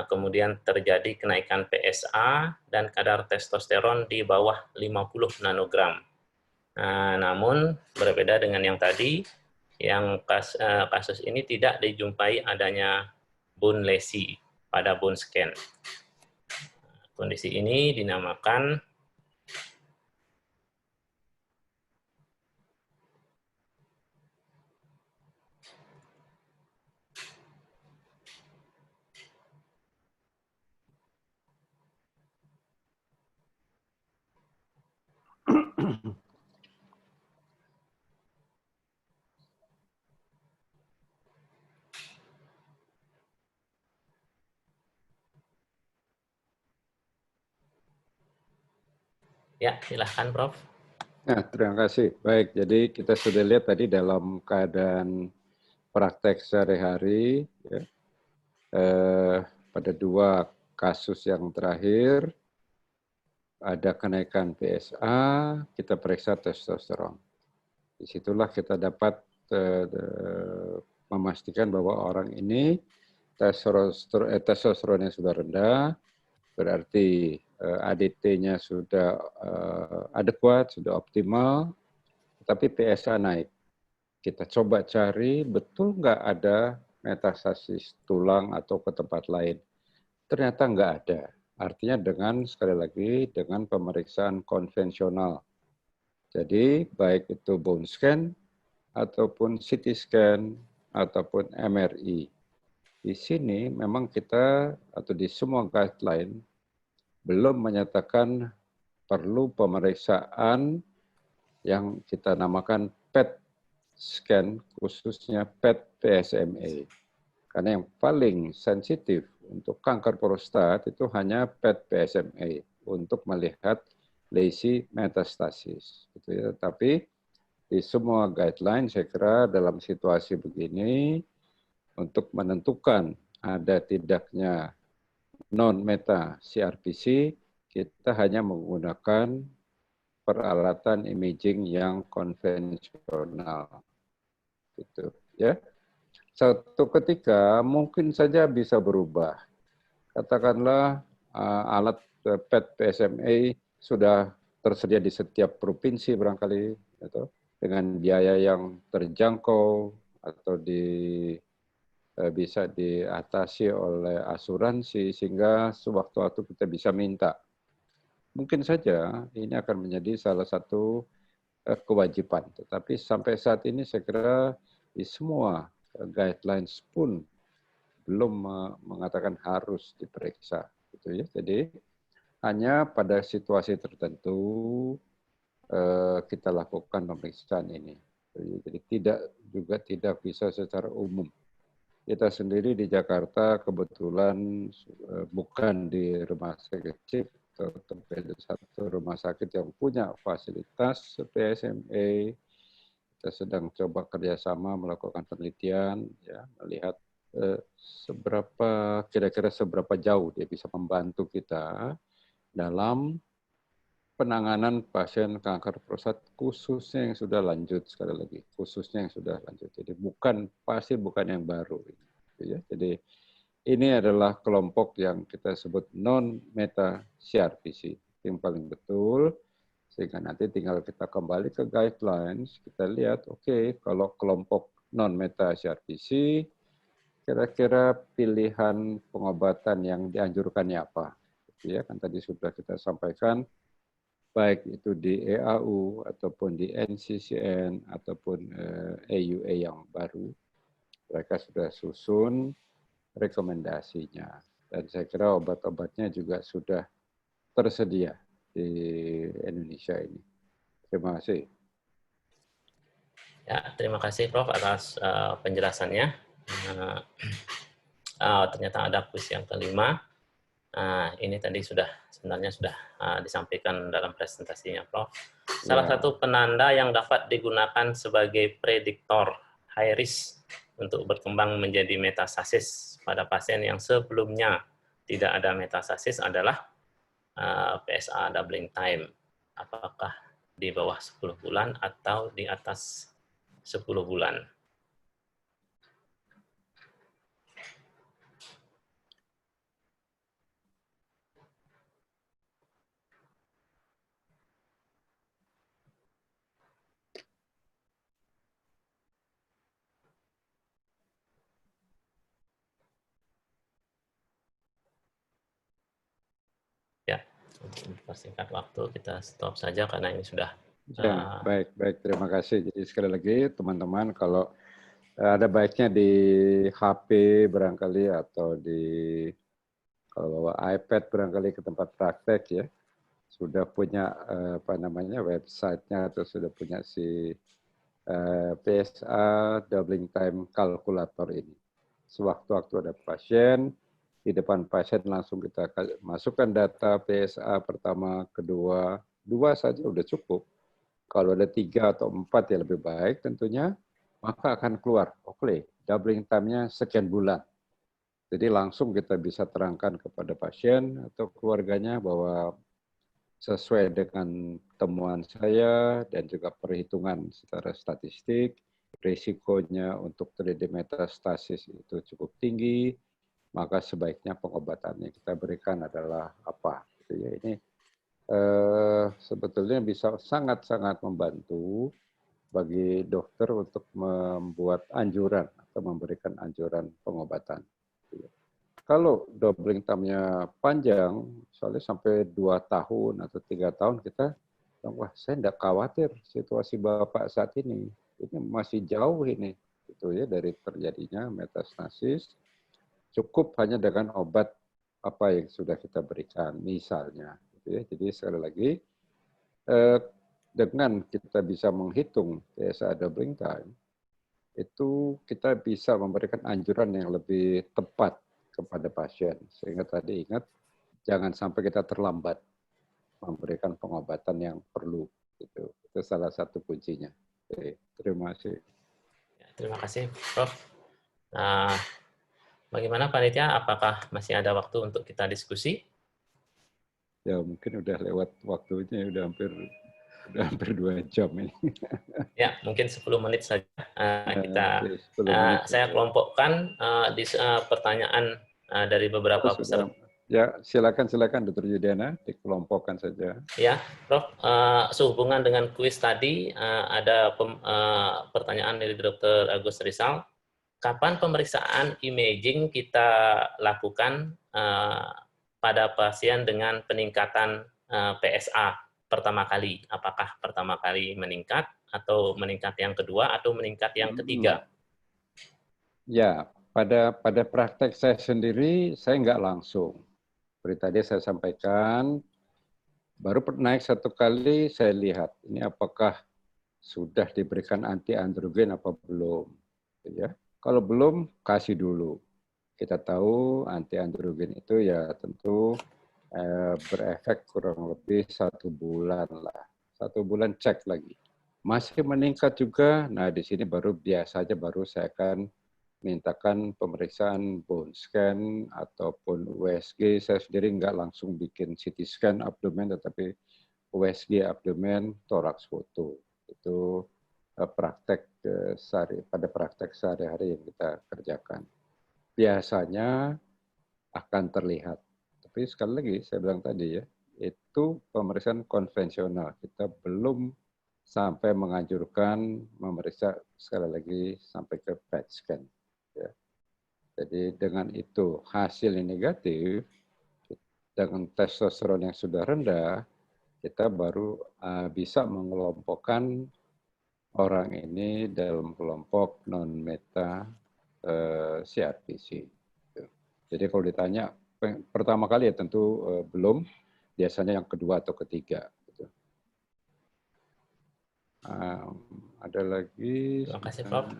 kemudian terjadi kenaikan PSA dan kadar testosteron di bawah 50 nanogram. Namun berbeda dengan yang tadi, yang kasus ini tidak dijumpai adanya bone lesi pada bone scan. Kondisi ini dinamakan ya, silahkan Prof. Nah, terima kasih. Baik, jadi kita sudah lihat tadi dalam keadaan praktek sehari-hari, ya, pada dua kasus yang terakhir, ada kenaikan PSA, kita periksa testosteron. Disitulah kita dapat memastikan bahwa orang ini testosteronnya sudah rendah, berarti ADT-nya sudah adekuat, sudah optimal, tapi PSA naik. Kita coba cari betul nggak ada metastasis tulang atau ke tempat lain. Ternyata nggak ada. Artinya dengan, sekali lagi, dengan pemeriksaan konvensional. Jadi baik itu bone scan, ataupun CT scan, ataupun MRI. Di sini memang kita, atau di semua guideline, belum menyatakan perlu pemeriksaan yang kita namakan PET scan, khususnya PET PSMA. Karena yang paling sensitif untuk kanker prostat itu hanya PET PSMA untuk melihat lesi metastasis. Gitu ya. Tapi di semua guideline, saya kira dalam situasi begini, untuk menentukan ada tidaknya non-meta CRPC, kita hanya menggunakan peralatan imaging yang konvensional. Gitu, ya. Suatu ketika mungkin saja bisa berubah. Katakanlah alat PET PSMA sudah tersedia di setiap provinsi barangkali, gitu, dengan biaya yang terjangkau atau bisa diatasi oleh asuransi sehingga sewaktu-waktu kita bisa minta. Mungkin saja ini akan menjadi salah satu kewajiban. Tetapi sampai saat ini saya kira di semua guidelines pun belum mengatakan harus diperiksa. Gitu ya. Jadi hanya pada situasi tertentu kita lakukan pemeriksaan ini. Jadi tidak bisa secara umum. Kita sendiri di Jakarta kebetulan bukan di rumah sakit kecil, tetapi satu rumah sakit yang punya fasilitas PSMA. Kita sedang coba kerjasama melakukan penelitian, ya, melihat kira-kira seberapa jauh dia bisa membantu kita dalam penanganan pasien kanker prostat khususnya yang sudah lanjut, sekali lagi khususnya yang sudah lanjut. Jadi bukan yang baru. Ya. Jadi ini adalah kelompok yang kita sebut non-meta CRPC yang paling betul. Sehingga nanti tinggal kita kembali ke guidelines, kita lihat, oke, kalau kelompok non-meta CRPC, kira-kira pilihan pengobatan yang dianjurkannya apa? Ya, kan tadi sudah kita sampaikan, baik itu di EAU, ataupun di NCCN, ataupun AUA yang baru, mereka sudah susun rekomendasinya. Dan saya kira obat-obatnya juga sudah tersedia di Indonesia ini. Terima kasih. Ya, terima kasih Prof atas penjelasannya. Ternyata ada kuis yang kelima. Ini tadi sebenarnya sudah disampaikan dalam presentasinya Prof. Salah satu penanda yang dapat digunakan sebagai prediktor high risk untuk berkembang menjadi metastasis pada pasien yang sebelumnya tidak ada metastasis adalah PSA doubling time. Apakah di bawah 10 bulan atau di atas 10 bulan. Ya, untuk mempersingkat waktu kita stop saja karena ini sudah. Ya, baik. Terima kasih. Jadi sekali lagi teman-teman, kalau ada baiknya di HP barangkali atau kalau bawa iPad barangkali ke tempat praktek ya, sudah punya websitenya atau sudah punya si PSA doubling time calculator ini. Sewaktu-waktu ada pasien, di depan pasien langsung kita masukkan data PSA pertama, kedua, 2 saja udah cukup. Kalau ada 3 atau 4 ya lebih baik tentunya, maka akan keluar, oke, doubling time-nya sekian bulan. Jadi langsung kita bisa terangkan kepada pasien atau keluarganya bahwa sesuai dengan temuan saya dan juga perhitungan secara statistik, risikonya untuk terjadi metastasis itu cukup tinggi, maka sebaiknya pengobatan yang kita berikan adalah apa. Ini sebetulnya bisa sangat-sangat membantu bagi dokter untuk membuat anjuran atau memberikan anjuran pengobatan. Kalau doubling time-nya panjang, soalnya sampai 2 tahun atau 3 tahun, kita, wah saya tidak khawatir situasi Bapak saat ini masih jauh ini, gitu ya, dari terjadinya metastasis. Cukup hanya dengan obat apa yang sudah kita berikan, misalnya. Jadi sekali lagi, dengan kita bisa menghitung PSA doubling time, itu kita bisa memberikan anjuran yang lebih tepat kepada pasien. Sehingga tadi ingat, jangan sampai kita terlambat memberikan pengobatan yang perlu. Itu salah satu kuncinya. Oke, terima kasih. Ya, terima kasih, Prof. Nah, bagaimana panitia? Apakah masih ada waktu untuk kita diskusi? Ya mungkin udah lewat waktunya, udah hampir 2 jam ini. Ya, mungkin 10 menit saja. Oke, 10 menit Saya saja. kelompokkan di pertanyaan dari Oh, beberapa sudah. peserta. Ya, silakan Dr. Yudiana, dikelompokkan saja. Ya, Prof. Sehubungan dengan kuis tadi, ada pertanyaan dari Dr. Agus Rizal. Kapan pemeriksaan imaging kita lakukan pada pasien dengan peningkatan PSA pertama kali? Apakah pertama kali meningkat, atau meningkat yang kedua, atau meningkat yang ketiga? Ya, pada praktek saya sendiri, saya nggak langsung. Seperti tadi saya sampaikan, baru naik 1 kali, saya lihat ini apakah sudah diberikan anti androgen apa belum. Ya, kalau belum, kasih dulu. Kita tahu anti androgen itu ya tentu berefek kurang lebih 1 bulan lah. 1 bulan cek lagi. Masih meningkat juga, nah di sini biasanya baru saya akan mintakan pemeriksaan bone scan ataupun USG. Saya sendiri nggak langsung bikin CT scan abdomen, tetapi USG abdomen, toraks foto. Itu pada praktek sehari-hari yang kita kerjakan. Biasanya akan terlihat. Tapi sekali lagi saya bilang tadi ya, itu pemeriksaan konvensional. Kita belum sampai menganjurkan memeriksa sekali lagi sampai ke PET scan. Ya. Jadi dengan itu hasil yang negatif, dengan testosteron yang sudah rendah, kita baru bisa mengelompokkan orang ini dalam kelompok non-meta CRPC. Jadi kalau ditanya pertama kali ya tentu belum, biasanya yang kedua atau ketiga. Ada lagi. Terima kasih, Prof.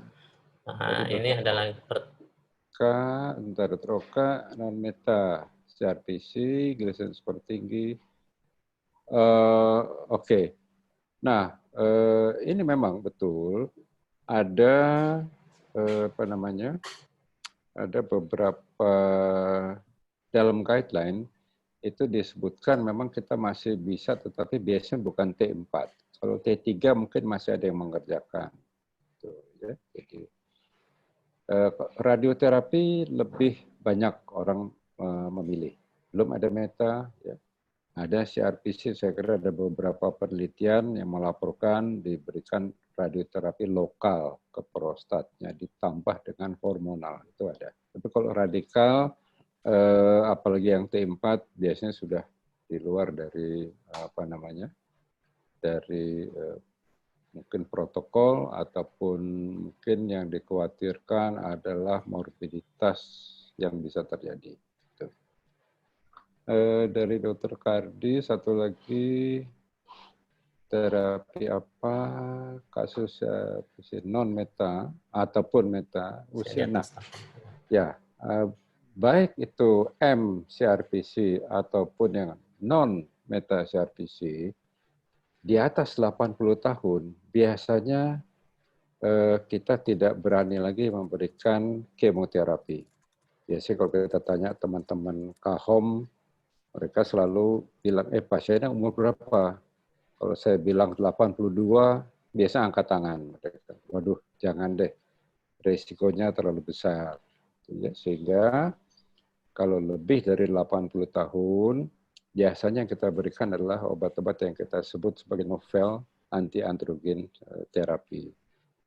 Ini Dr. adalah Oka, non-meta, CRPC, glycemic skor tinggi. Oke. Nah, ini memang betul ada ada beberapa dalam guideline itu disebutkan memang kita masih bisa, tetapi biasanya bukan T4. Kalau T3 mungkin masih ada yang mengerjakan. Ya. Jadi, radioterapi lebih banyak orang memilih. Belum ada meta, ya. Ada CRPC, saya kira ada beberapa penelitian yang melaporkan diberikan radioterapi lokal ke prostatnya ditambah dengan hormonal, itu ada. Tapi kalau radikal, apalagi yang T4 biasanya sudah di luar dari dari mungkin protokol ataupun mungkin yang dikhawatirkan adalah morbiditas yang bisa terjadi. Dari Dokter Kardi, satu lagi terapi apa kasus non meta ataupun meta usia. Nah, ya baik itu MCRPC ataupun yang non meta CRPC di atas 80 tahun biasanya kita tidak berani lagi memberikan kemoterapi. Biasanya kalau kita tanya teman-teman KAHOM, mereka selalu bilang, pasiennya umur berapa? Kalau saya bilang 82, biasa angkat tangan mereka. Waduh, jangan deh, resikonya terlalu besar. Sehingga kalau lebih dari 80 tahun, biasanya yang kita berikan adalah obat-obat yang kita sebut sebagai novel anti-androgen terapi.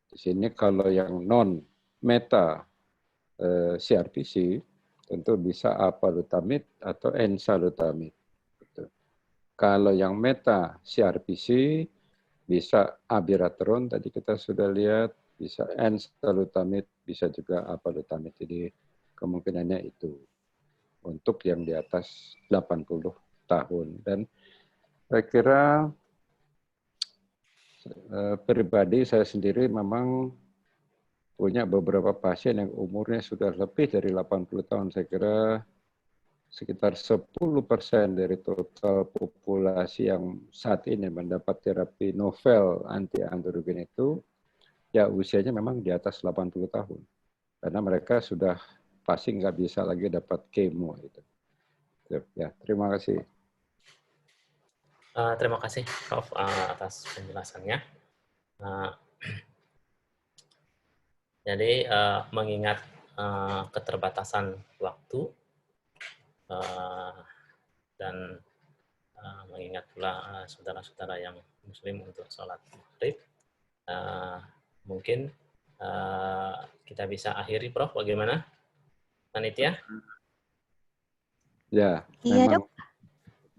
Di sini kalau yang non-meta CRPC, tentu bisa apalutamid atau enzalutamid. Kalau yang meta CRPC, bisa abiraterone, tadi kita sudah lihat, bisa enzalutamid, bisa juga apalutamid. Jadi kemungkinannya itu untuk yang di atas 80 tahun. Dan saya kira pribadi saya sendiri memang punya beberapa pasien yang umurnya sudah lebih dari 80 tahun. Saya kira sekitar 10% dari total populasi yang saat ini mendapat terapi novel anti-androgen itu ya usianya memang di atas 80 tahun. Karena mereka sudah pasti nggak bisa lagi dapat kemo. Gitu. Ya, terima kasih. Terima kasih Prof atas penjelasannya. Jadi mengingat keterbatasan waktu dan mengingat pula saudara-saudara yang Muslim untuk sholat maghrib, mungkin kita bisa akhiri, Prof. Bagaimana, panitia? Ya, Iya, memang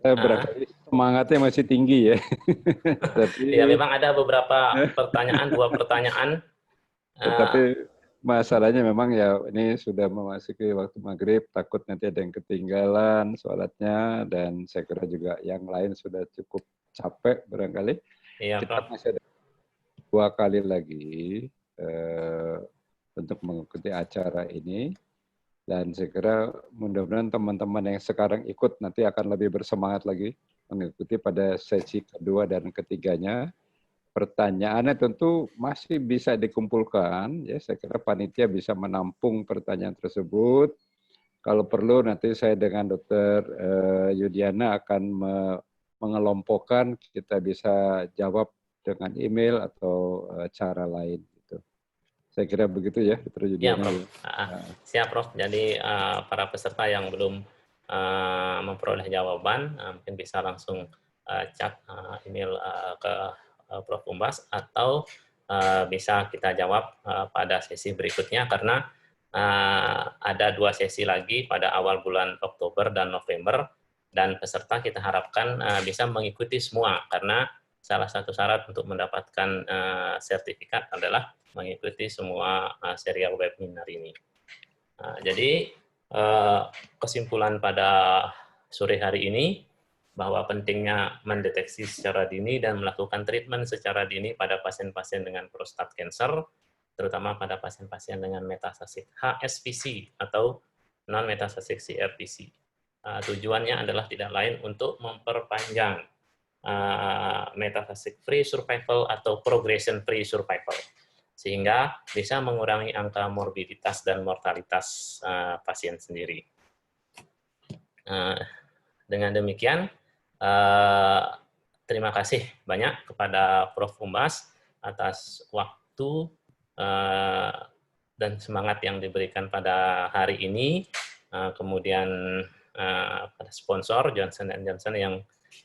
barangkali semangatnya masih tinggi ya. Tapi, ya, memang ada beberapa pertanyaan, 2 pertanyaan. Tapi masalahnya memang ya ini sudah memasuki waktu maghrib, takut nanti ada yang ketinggalan sholatnya, dan saya kira juga yang lain sudah cukup capek barangkali. Iya, Kita Prof. masih ada 2 kali lagi untuk mengikuti acara ini. Dan saya kira mudah-mudahan teman-teman yang sekarang ikut nanti akan lebih bersemangat lagi mengikuti pada sesi kedua dan ketiganya. Pertanyaannya tentu masih bisa dikumpulkan, ya saya kira panitia bisa menampung pertanyaan tersebut. Kalau perlu nanti saya dengan Dr. Yudiana akan mengelompokkan, kita bisa jawab dengan email atau cara lain. Saya kira begitu ya, Dr. Ya, Yudiana. Prof. Siap, Prof. Jadi para peserta yang belum memperoleh jawaban, mungkin bisa langsung chat email ke Prof. Umbas, atau bisa kita jawab pada sesi berikutnya, karena ada 2 sesi lagi pada awal bulan Oktober dan November, dan peserta kita harapkan bisa mengikuti semua, karena salah satu syarat untuk mendapatkan sertifikat adalah mengikuti semua serial webinar ini. Jadi kesimpulan pada sore hari ini bahwa pentingnya mendeteksi secara dini dan melakukan treatment secara dini pada pasien-pasien dengan prostat cancer, terutama pada pasien-pasien dengan metastatik HSPC atau non-metastatik CRPC. Tujuannya adalah tidak lain untuk memperpanjang metastatic free survival atau progression free survival, sehingga bisa mengurangi angka morbiditas dan mortalitas pasien sendiri. Dengan demikian, terima kasih banyak kepada Prof. Umbas atas waktu dan semangat yang diberikan pada hari ini. Kemudian pada sponsor Johnson & Johnson yang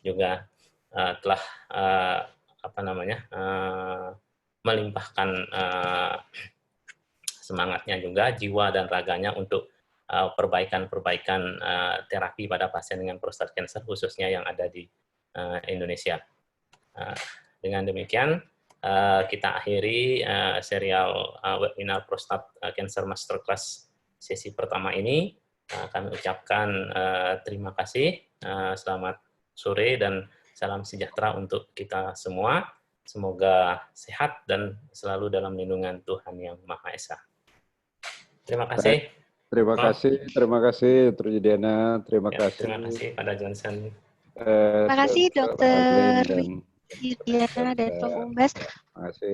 juga telah melimpahkan semangatnya juga, jiwa dan raganya untuk perbaikan-perbaikan terapi pada pasien dengan prostat cancer, khususnya yang ada di Indonesia. Dengan demikian, kita akhiri serial webinar Prostat Cancer Masterclass sesi pertama ini. Kami ucapkan terima kasih, selamat sore, dan salam sejahtera untuk kita semua. Semoga sehat dan selalu dalam lindungan Tuhan Yang Maha Esa. Terima kasih. Terima kasih, Dr. Yudiana. Terima kasih. Terima kasih pada Johnson. Terima kasih, Dr. Yudiana dan Prof. Umbas. Terima kasih.